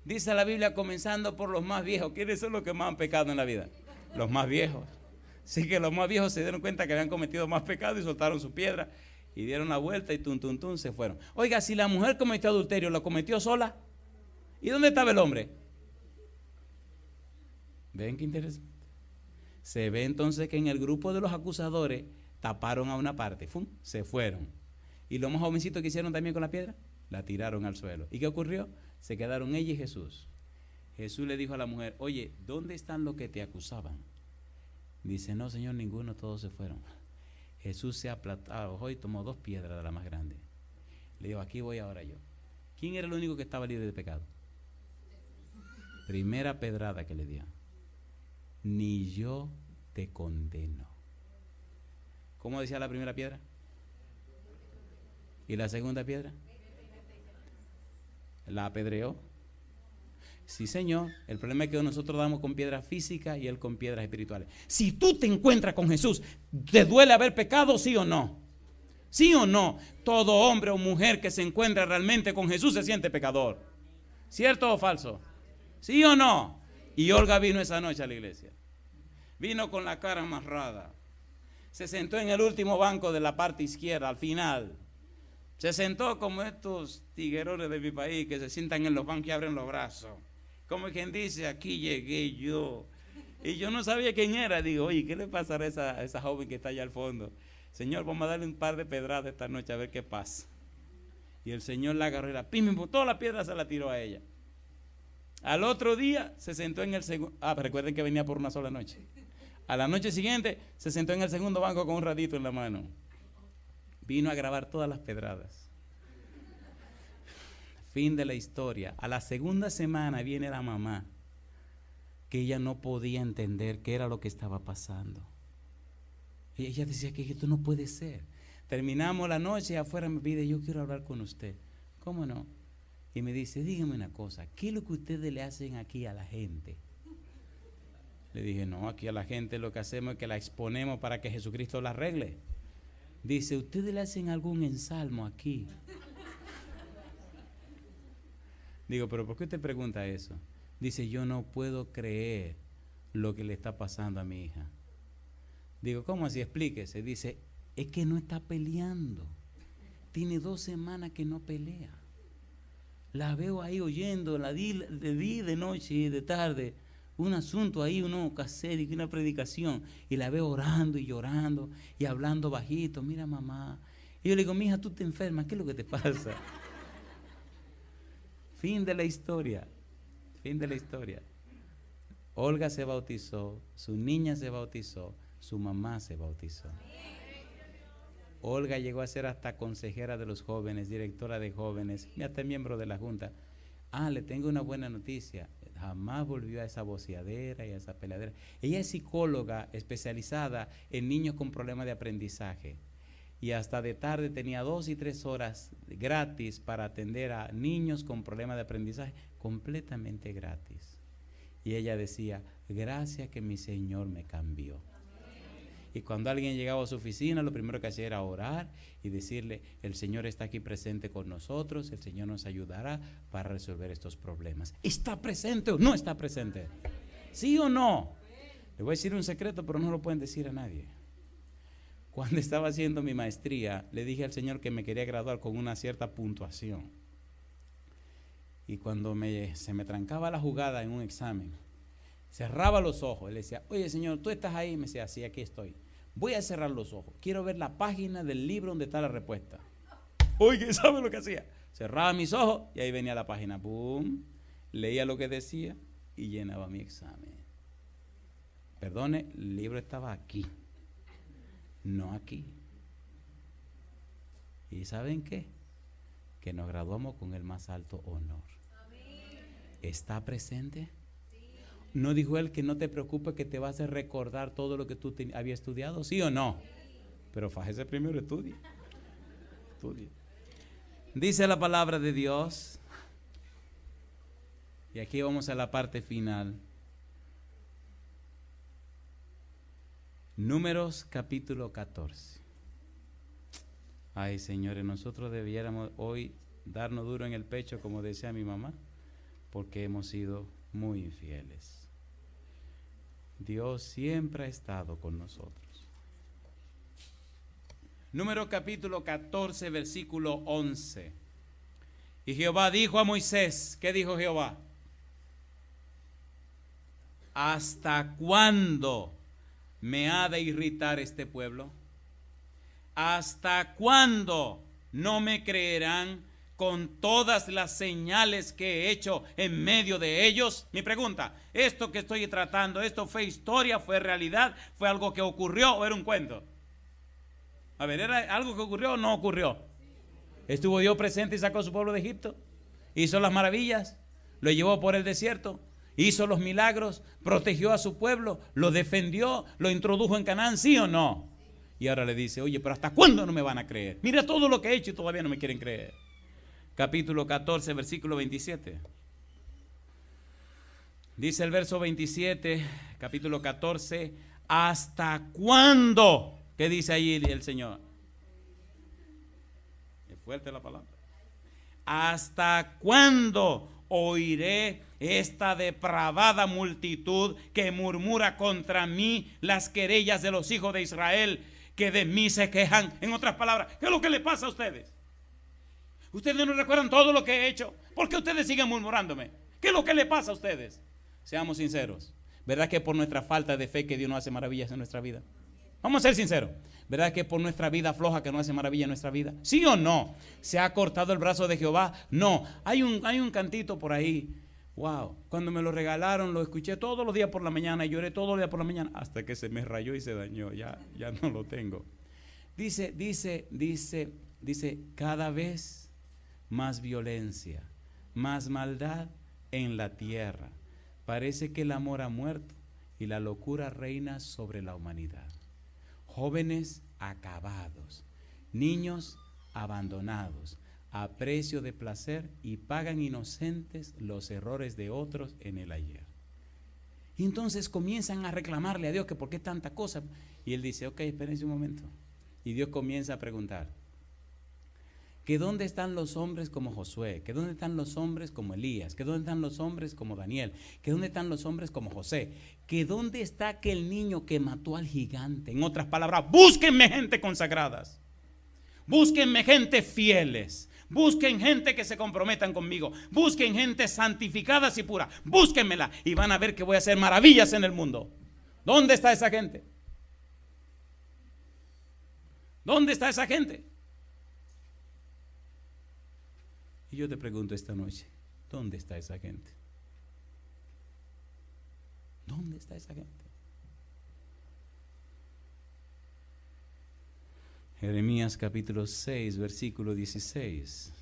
Dice la Biblia, comenzando por los más viejos. ¿Quiénes son los que más han pecado en la vida? Los más viejos. Así que los más viejos se dieron cuenta que habían cometido más pecado y soltaron su piedra y dieron la vuelta y tum, tum, tum, se fueron. Oiga, si la mujer cometió adulterio, ¿lo cometió sola? ¿Y dónde estaba el hombre? ¿Ven qué interesante? Se ve entonces que en el grupo de los acusadores taparon a una parte, ¡fum!, se fueron. ¿Y los más jovencitos que hicieron también con la piedra? La tiraron al suelo. ¿Y qué ocurrió? Se quedaron ella y Jesús. Jesús le dijo a la mujer, oye, ¿dónde están los que te acusaban? Dice, no, Señor, ninguno, todos se fueron. Jesús se aplató y tomó 2 piedras de la más grande. Le dijo, aquí voy ahora yo. ¿Quién era el único que estaba libre de pecado? Primera pedrada que le dio. Ni yo te condeno. ¿Cómo decía la primera piedra? ¿Y la segunda piedra? ¿La apedreó? Sí, Señor. El problema es que nosotros damos con piedras físicas y Él con piedras espirituales. Si tú te encuentras con Jesús, ¿te duele haber pecado, sí o no? ¿Sí o no? Todo hombre o mujer que se encuentra realmente con Jesús se siente pecador. ¿Cierto o falso? ¿Sí o no? Y Olga vino esa noche a la iglesia. Vino con la cara amarrada. Se sentó en el último banco de la parte izquierda, al final. Se sentó como estos tiguerones de mi país que se sientan en los bancos y abren los brazos. Como quien dice, aquí llegué yo. Y yo no sabía quién era. Digo, oye, ¿qué le pasará a esa joven que está allá al fondo? Señor, vamos a darle un par de pedradas esta noche a ver qué pasa. Y el Señor la agarró y la toda la piedra se la tiró a ella. Al otro día se sentó en el segundo. Recuerden que venía por una sola noche. A la noche siguiente se sentó en el segundo banco con un radito en la mano. Vino a grabar todas las pedradas. Fin de la historia. A la segunda semana viene la mamá, que ella no podía entender qué era lo que estaba pasando. Y ella decía que esto no puede ser. Terminamos la noche y afuera me pide, yo quiero hablar con usted. ¿Cómo no? Y me dice, dígame una cosa, ¿qué es lo que ustedes le hacen aquí a la gente? Le dije, no, aquí a la gente lo que hacemos es que la exponemos para que Jesucristo la arregle. Dice, ¿ustedes le hacen algún ensalmo aquí? Digo, ¿pero por qué usted pregunta eso? Dice, yo no puedo creer lo que le está pasando a mi hija. Digo, ¿cómo así? Explíquese. Dice, es que no está peleando. tiene 2 semanas que no pelea. La veo ahí oyendo, de día, de noche y de tarde, un asunto ahí, uno caser y una predicación, y la veo orando y llorando y hablando bajito. Mira, mamá. Y yo le digo, mija, tú te enfermas, ¿qué es lo que te pasa? Fin de la historia. Fin de la historia. Olga se bautizó, su niña se bautizó, su mamá se bautizó. Olga llegó a ser hasta consejera de los jóvenes, directora de jóvenes y hasta miembro de la junta. Le tengo una buena noticia. Jamás volvió a esa voceadera y a esa peleadera. Ella es psicóloga especializada en niños con problemas de aprendizaje. Y hasta de tarde tenía 2 y 3 horas gratis para atender a niños con problemas de aprendizaje, completamente gratis. Y ella decía, gracias que mi Señor me cambió. Y cuando alguien llegaba a su oficina, lo primero que hacía era orar y decirle, el Señor está aquí presente con nosotros, el Señor nos ayudará para resolver estos problemas. ¿Está presente o no está presente? ¿Sí o no? Le voy a decir un secreto, pero no lo pueden decir a nadie. Cuando estaba haciendo mi maestría, le dije al Señor que me quería graduar con una cierta puntuación. Y cuando se me trancaba la jugada en un examen, cerraba los ojos, le decía, oye Señor, ¿tú estás ahí? Me decía, sí, aquí estoy. Voy a cerrar los ojos, quiero ver la página del libro donde está la respuesta. Oye, ¿sabe lo que hacía? Cerraba mis ojos y ahí venía la página, ¡pum! Leía lo que decía y llenaba mi examen. Perdone, el libro estaba aquí, no aquí. ¿Y saben qué? Que nos graduamos con el más alto honor. ¿Está presente? ¿No dijo él que no te preocupes, que te vas a recordar todo lo que tú habías estudiado? ¿Sí o no? Pero fájese primero, estudie. Dice la palabra de Dios, y aquí vamos a la parte final. Números capítulo 14. Ay, señores, nosotros debiéramos hoy darnos duro en el pecho, como decía mi mamá, porque hemos sido muy infieles. Dios siempre ha estado con nosotros. Número capítulo 14, versículo 11. Y Jehová dijo a Moisés, ¿qué dijo Jehová? ¿Hasta cuándo me ha de irritar este pueblo? ¿Hasta cuándo no me creerán con todas las señales que he hecho en medio de ellos? Mi pregunta, ¿esto que estoy tratando, esto fue historia, fue realidad, fue algo que ocurrió o era un cuento? A ver, ¿era algo que ocurrió o no ocurrió? ¿Estuvo Dios presente y sacó a su pueblo de Egipto? ¿Hizo las maravillas? ¿Lo llevó por el desierto? ¿Hizo los milagros? ¿Protegió a su pueblo? ¿Lo defendió? ¿Lo introdujo en Canaán? ¿Sí o no? Y ahora le dice, oye, pero ¿hasta cuándo no me van a creer? Mira todo lo que he hecho y todavía no me quieren creer. Capítulo 14, versículo 27. Dice el verso 27, capítulo 14, ¿hasta cuándo? ¿Qué dice allí el Señor? Es fuerte la palabra. ¿Hasta cuándo oiré esta depravada multitud que murmura contra mí las querellas de los hijos de Israel, que de mí se quejan? En otras palabras, ¿qué es lo que le pasa a ustedes? Ustedes no recuerdan todo lo que he hecho. ¿Por qué ustedes siguen murmurándome? ¿Qué es lo que le pasa a ustedes? Seamos sinceros. ¿Verdad que por nuestra falta de fe que Dios no hace maravillas en nuestra vida? Vamos a ser sinceros. ¿Verdad que por nuestra vida floja que no hace maravilla en nuestra vida? ¿Sí o no? ¿Se ha cortado el brazo de Jehová? No. Hay un cantito por ahí. Wow. Cuando me lo regalaron, lo escuché todos los días por la mañana y lloré todos los días por la mañana hasta que se me rayó y se dañó. Ya no lo tengo. Dice, cada vez más violencia, más maldad en la tierra. Parece que el amor ha muerto y la locura reina sobre la humanidad. Jóvenes acabados, niños abandonados, a precio de placer, y pagan inocentes los errores de otros en el ayer. Y entonces comienzan a reclamarle a Dios que por qué tanta cosa. Y él dice, ok, espérense un momento. Y Dios comienza a preguntar, ¿que dónde están los hombres como Josué? ¿Que dónde están los hombres como Elías? ¿Que dónde están los hombres como Daniel? ¿Que dónde están los hombres como José? ¿Que dónde está aquel niño que mató al gigante? En otras palabras, búsquenme gente consagradas. Búsquenme gente fieles. Busquen gente que se comprometan conmigo. Busquen gente santificada y pura. Búsquenmela y van a ver que voy a hacer maravillas en el mundo. ¿Dónde está esa gente? ¿Dónde está esa gente? Y yo te pregunto esta noche, ¿dónde está esa gente? ¿Dónde está esa gente? Jeremías capítulo 6, versículo 16.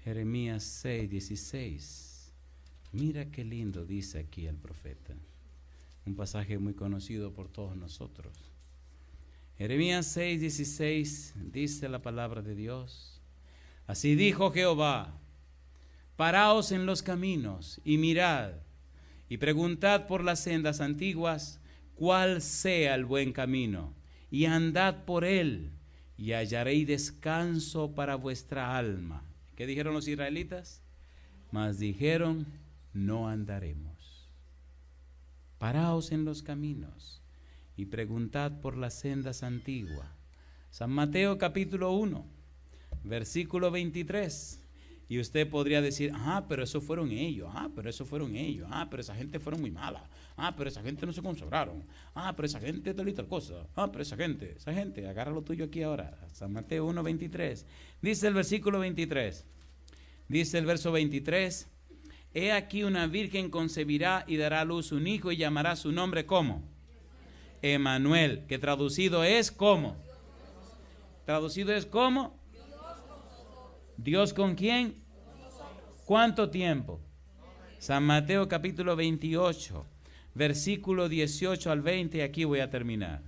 Jeremías 6, 16. Mira qué lindo dice aquí el profeta. Un pasaje muy conocido por todos nosotros. Jeremías 6, 16 dice la palabra de Dios. Así dijo Jehová: paraos en los caminos y mirad y preguntad por las sendas antiguas cuál sea el buen camino, y andad por él y hallaréis descanso para vuestra alma. ¿Qué dijeron los israelitas? Mas dijeron: no andaremos. Paraos en los caminos y preguntad por las sendas antiguas. San Mateo capítulo 1, versículo 23. Y usted podría decir: pero eso fueron ellos, pero eso fueron ellos, pero esa gente fueron muy mala, pero esa gente no se consagraron, pero esa gente tal y tal cosa, pero esa gente, agarra lo tuyo aquí ahora. San Mateo 1, 23. Dice el versículo 23, dice el verso 23: he aquí una virgen concebirá y dará a luz un hijo y llamará su nombre ¿cómo? Emanuel, que traducido es ¿cómo? Traducido es ¿cómo? ¿Dios con quién? ¿Cuánto tiempo? San Mateo capítulo 28, versículo 18 al 20, aquí voy a terminar.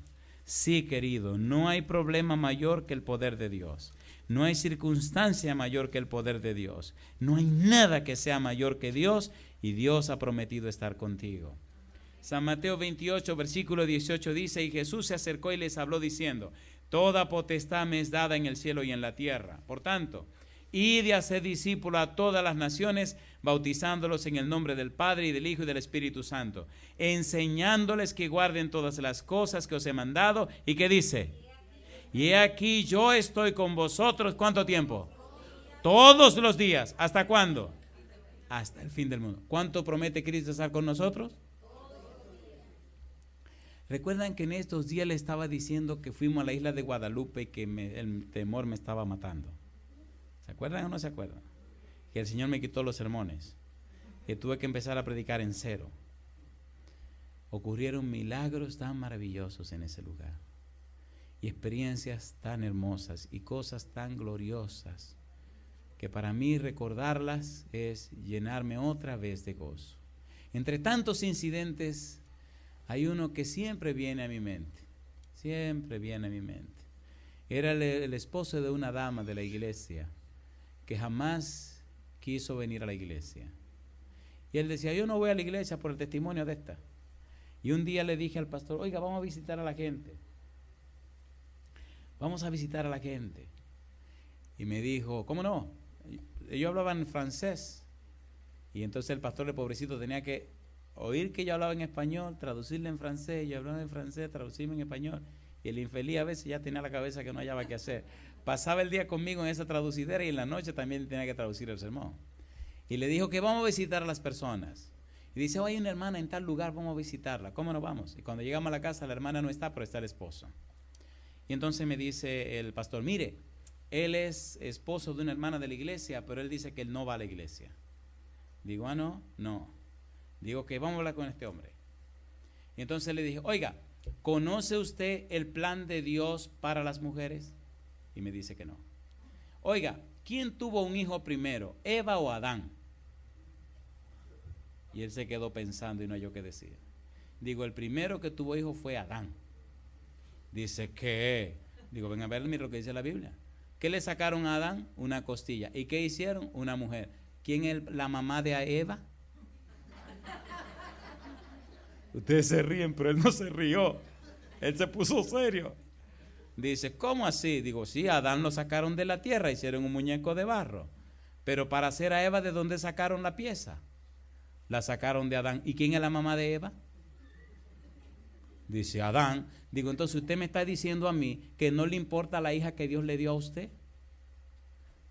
Sí, querido, no hay problema mayor que el poder de Dios. No hay circunstancia mayor que el poder de Dios. No hay nada que sea mayor que Dios, y Dios ha prometido estar contigo. San Mateo 28, versículo 18 dice: y Jesús se acercó y les habló diciendo: toda potestad me es dada en el cielo y en la tierra. Por tanto, id y haced discípulos a todas las naciones, bautizándolos en el nombre del Padre y del Hijo y del Espíritu Santo, enseñándoles que guarden todas las cosas que os he mandado. ¿Y qué dice? Y he aquí yo estoy con vosotros, ¿cuánto tiempo? Todos los días. ¿Hasta cuándo? Hasta el fin del mundo. ¿Cuánto promete Cristo estar con nosotros? ¿Recuerdan que en estos días le estaba diciendo que fuimos a la isla de Guadalupe y que el temor me estaba matando? ¿Se acuerdan o no se acuerdan? Que el Señor me quitó los sermones, que tuve que empezar a predicar en cero. Ocurrieron milagros tan maravillosos en ese lugar, y experiencias tan hermosas y cosas tan gloriosas, que para mí recordarlas es llenarme otra vez de gozo. Entre tantos incidentes, hay uno que siempre viene a mi mente, siempre viene a mi mente. Era el esposo de una dama de la iglesia que jamás quiso venir a la iglesia. Y él decía: yo no voy a la iglesia por el testimonio de esta. Y un día le dije al pastor: oiga, vamos a visitar a la gente. Vamos a visitar a la gente. Y me dijo: ¿cómo no? Ellos hablaban en francés. Y entonces el pastor, el pobrecito, tenía que oír que yo hablaba en español, traducirle en francés, yo hablaba en francés, traducirme en español. Y el infeliz a veces ya tenía la cabeza que no hallaba qué hacer. Pasaba el día conmigo en esa traducidera y en la noche también tenía que traducir el sermón. Y le dijo que vamos a visitar a las personas. Y dice: hay una hermana en tal lugar, vamos a visitarla. ¿Cómo nos vamos? Y cuando llegamos a la casa, la hermana no está, pero está el esposo. Y entonces me dice el pastor: mire, él es esposo de una hermana de la iglesia, pero él dice que él no va a la iglesia. Digo: no. Digo que vamos a hablar con este hombre. Y entonces le dije: oiga, ¿conoce usted el plan de Dios para las mujeres? Y me dice que no. Oiga, ¿quién tuvo un hijo primero, Eva o Adán? Y él se quedó pensando y no halló qué decir. Digo: el primero que tuvo hijo fue Adán. Dice: ¿qué? Digo: ven a ver, mira lo que dice la Biblia. ¿Qué le sacaron a Adán? Una costilla. ¿Y qué hicieron? Una mujer. ¿Quién es la mamá de Eva? Ustedes se ríen, pero él no se rió. Él se puso serio. Dice: ¿cómo así? Digo: sí, a Adán lo sacaron de la tierra, hicieron un muñeco de barro. Pero para hacer a Eva, ¿de dónde sacaron la pieza? La sacaron de Adán. ¿Y quién es la mamá de Eva? Dice Adán. Digo, entonces usted me está diciendo a mí que no le importa la hija que Dios le dio a usted.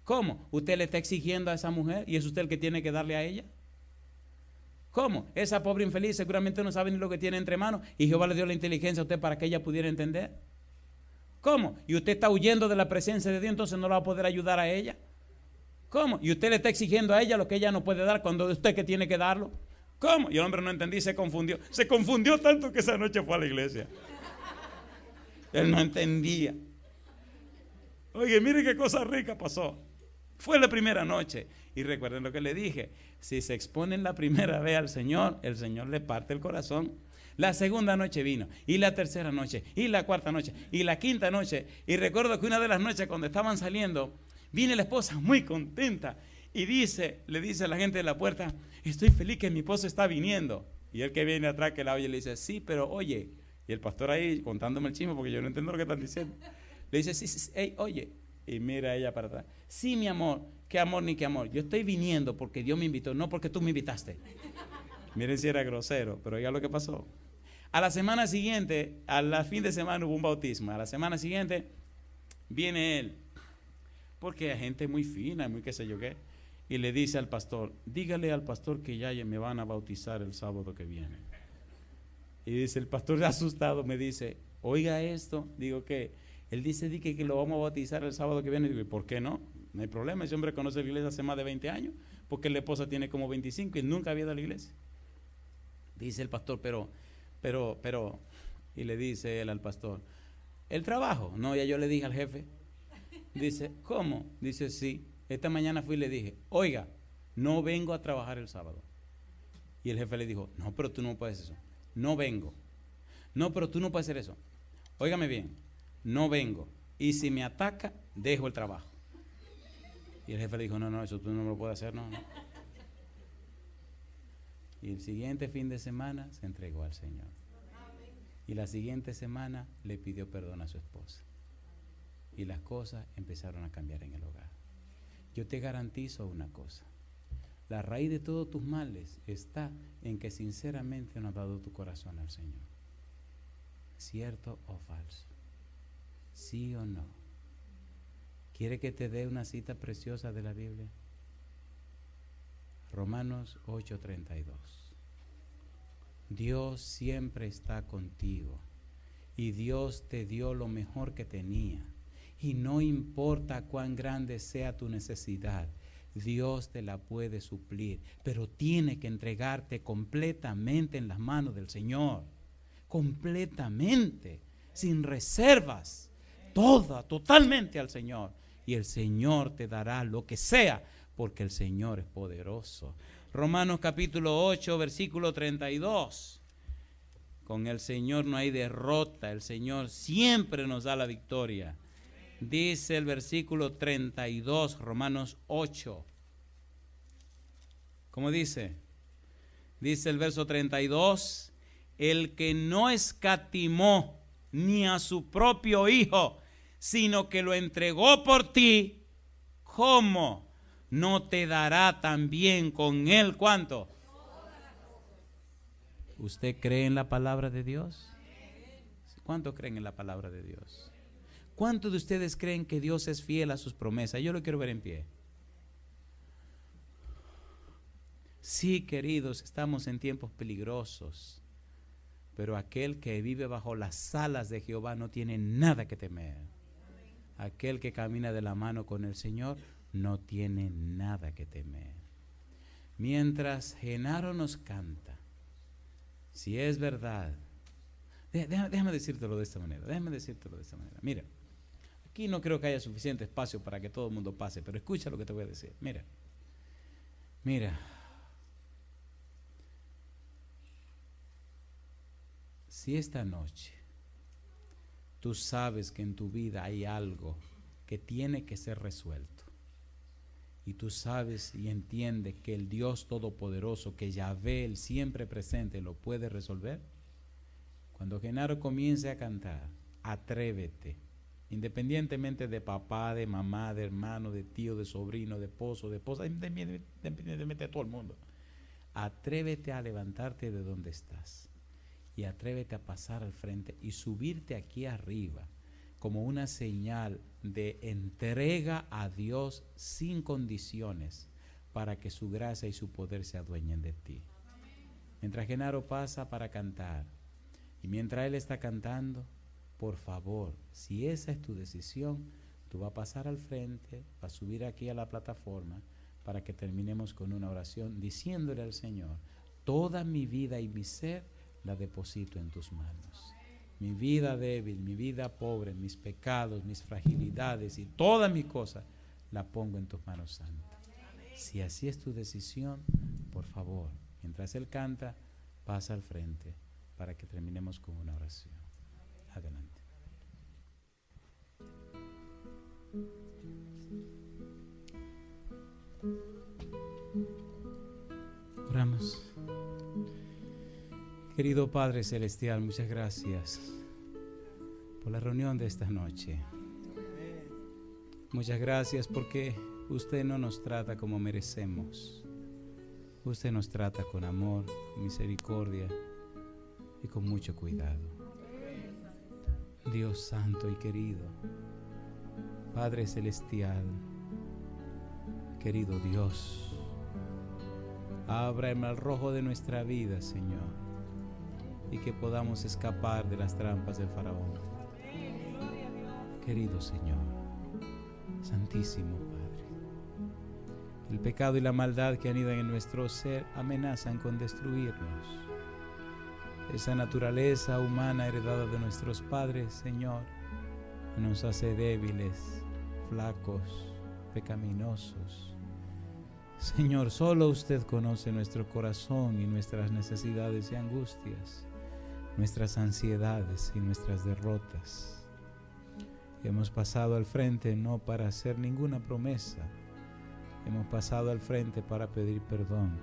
¿Cómo? ¿Usted le está exigiendo a esa mujer y es usted el que tiene que darle a ella? ¿Cómo? Esa pobre infeliz seguramente no sabe ni lo que tiene entre manos y Jehová le dio la inteligencia a usted para que ella pudiera entender. ¿Cómo? Y usted está huyendo de la presencia de Dios, entonces no la va a poder ayudar a ella. ¿Cómo? Y usted le está exigiendo a ella lo que ella no puede dar cuando usted que tiene que darlo. ¿Cómo? Y el hombre no entendía y se confundió. Se confundió tanto que esa noche fue a la iglesia. Él no entendía. Oye, mire qué cosa rica pasó. Fue la primera noche. Y recuerden lo que le dije. Si se exponen la primera vez al Señor, el Señor le parte el corazón. La segunda noche vino, y la tercera noche, y la cuarta noche, y la quinta noche. Y recuerdo que una de las noches cuando estaban saliendo, viene la esposa muy contenta y le dice a la gente de la puerta, estoy feliz que mi esposo está viniendo. Y el que viene atrás que la oye le dice, sí, pero oye. Y el pastor ahí contándome el chisme porque yo no entiendo lo que están diciendo. Le dice, sí, hey, oye. Y mira ella para atrás. Sí, mi amor, qué amor ni qué amor. Yo estoy viniendo porque Dios me invitó, no porque tú me invitaste. Miren si era grosero, pero oiga lo que pasó. A la semana siguiente, fin de semana hubo un bautismo. A la semana siguiente viene él, porque hay gente muy fina, muy qué sé yo qué, y le dice al pastor, dígale al pastor que ya me van a bautizar el sábado que viene. Y dice el pastor asustado, me dice, oiga esto, digo que él dice que lo vamos a bautizar el sábado que viene. Digo, ¿y por qué no? No hay problema, ese hombre conoce la iglesia hace más de 20 años, porque la esposa tiene como 25 y nunca había ido a la iglesia. Dice el pastor, pero, y le dice él al pastor, ¿el trabajo? No, ya yo le dije al jefe. Dice, ¿cómo? Dice, sí, esta mañana fui y le dije, oiga, no vengo a trabajar el sábado. Y el jefe le dijo, no, pero tú no puedes eso. No vengo. No, pero tú no puedes hacer eso. Óigame bien, no vengo. Y si me ataca, dejo el trabajo. Y el jefe le dijo, no, eso tú no lo puedes hacer, no. Y el siguiente fin de semana se entregó al Señor. Y la siguiente semana le pidió perdón a su esposa. Y las cosas empezaron a cambiar en el hogar. Yo te garantizo una cosa. La raíz de todos tus males está en que sinceramente no has dado tu corazón al Señor. ¿Cierto o falso? ¿Sí o no? ¿Quiere que te dé una cita preciosa de la Biblia? Romanos 8:32. Dios siempre está contigo y Dios te dio lo mejor que tenía. Y no importa cuán grande sea tu necesidad, Dios te la puede suplir, pero tiene que entregarte completamente en las manos del Señor. Completamente, sin reservas, totalmente al Señor. Y el Señor te dará lo que sea, porque el Señor es poderoso. Romanos capítulo 8, versículo 32. Con el Señor no hay derrota, el Señor siempre nos da la victoria. Dice el versículo 32, Romanos 8. ¿Cómo dice? Dice el verso 32, el que no escatimó ni a su propio Hijo, sino que lo entregó por ti, ¿cómo no te dará también con él cuánto? ¿Usted cree en la palabra de Dios? ¿Cuánto creen en la palabra de Dios? ¿Cuántos de ustedes creen que Dios es fiel a sus promesas? Yo lo quiero ver en pie. Sí, queridos, estamos en tiempos peligrosos, pero aquel que vive bajo las alas de Jehová no tiene nada que temer. Aquel que camina de la mano con el Señor no tiene nada que temer. Mientras Genaro nos canta, si es verdad, déjame decírtelo de esta manera, Mira, aquí no creo que haya suficiente espacio para que todo el mundo pase, pero escucha lo que te voy a decir. Mira, si esta noche tú sabes que en tu vida hay algo que tiene que ser resuelto, y tú sabes y entiendes que el Dios Todopoderoso, que Yahvé, el siempre presente, lo puede resolver, cuando Genaro comience a cantar, atrévete, independientemente de papá, de mamá, de hermano, de tío, de sobrino, de esposo, de esposa, independientemente de todo el mundo, atrévete a levantarte de donde estás y atrévete a pasar al frente y subirte aquí arriba como una señal de entrega a Dios sin condiciones para que su gracia y su poder se adueñen de ti. Mientras Genaro pasa para cantar y mientras él está cantando, por favor, si esa es tu decisión, tú vas a pasar al frente, vas a subir aquí a la plataforma para que terminemos con una oración diciéndole al Señor: toda mi vida y mi ser la deposito en tus manos. Mi vida débil, mi vida pobre, mis pecados, mis fragilidades y todas mis cosas la pongo en tus manos santas. Si así es tu decisión, por favor, mientras él canta, pasa al frente para que terminemos con una oración. Adelante. Oramos. Querido Padre Celestial, muchas gracias por la reunión de esta noche. Muchas gracias porque usted no nos trata como merecemos. Usted nos trata con amor, con misericordia y con mucho cuidado. Dios santo y querido, Padre Celestial, querido Dios, abra el mar rojo de nuestra vida, Señor, y que podamos escapar de las trampas del faraón. Querido Señor, Santísimo Padre, el pecado y la maldad que anidan en nuestro ser amenazan con destruirnos. Esa naturaleza humana heredada de nuestros padres, Señor, nos hace débiles, flacos, pecaminosos. Señor, solo usted conoce nuestro corazón y nuestras necesidades y angustias, nuestras ansiedades y nuestras derrotas. Hemos pasado al frente no para hacer ninguna promesa, hemos pasado al frente para pedir perdón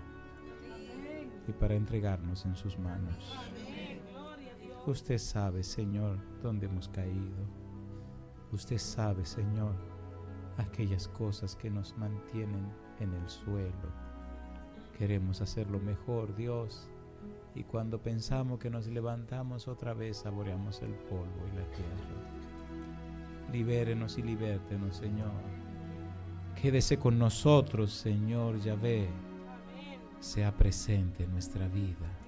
y para entregarnos en sus manos. Usted sabe, Señor, dónde hemos caído. Usted sabe, Señor, aquellas cosas que nos mantienen en el suelo. Queremos hacerlo mejor, Dios, y cuando pensamos que nos levantamos otra vez, saboreamos el polvo y la tierra. Libérenos y libértenos, Señor. Quédese con nosotros, Señor Yahvé. Sea presente en nuestra vida.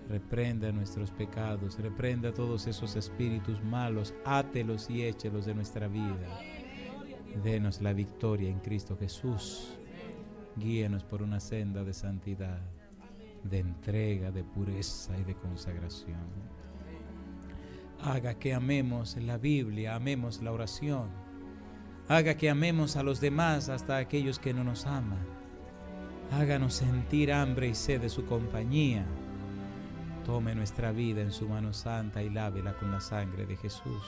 Reprenda nuestros pecados, reprenda todos esos espíritus malos, átelos y échelos de nuestra vida. Denos la victoria en Cristo Jesús. Guíenos por una senda de santidad, de entrega, de pureza y de consagración. Haga que amemos la Biblia, amemos la oración. Haga que amemos a los demás hasta aquellos que no nos aman. Háganos sentir hambre y sed de su compañía. Tome nuestra vida en su mano santa y lávela con la sangre de Jesús.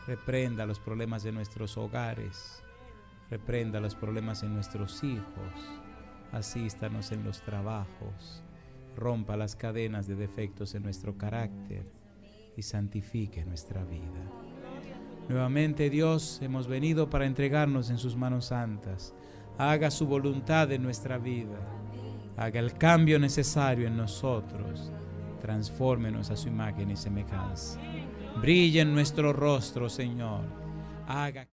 Reprenda los problemas de nuestros hogares. Reprenda los problemas en nuestros hijos. Asístanos en los trabajos. Rompa las cadenas de defectos en nuestro carácter y santifique nuestra vida. Nuevamente, Dios, hemos venido para entregarnos en sus manos santas. Haga su voluntad en nuestra vida. Haga el cambio necesario en nosotros. Transfórmenos a su imagen y semejanza. Brille en nuestro rostro, Señor. Haga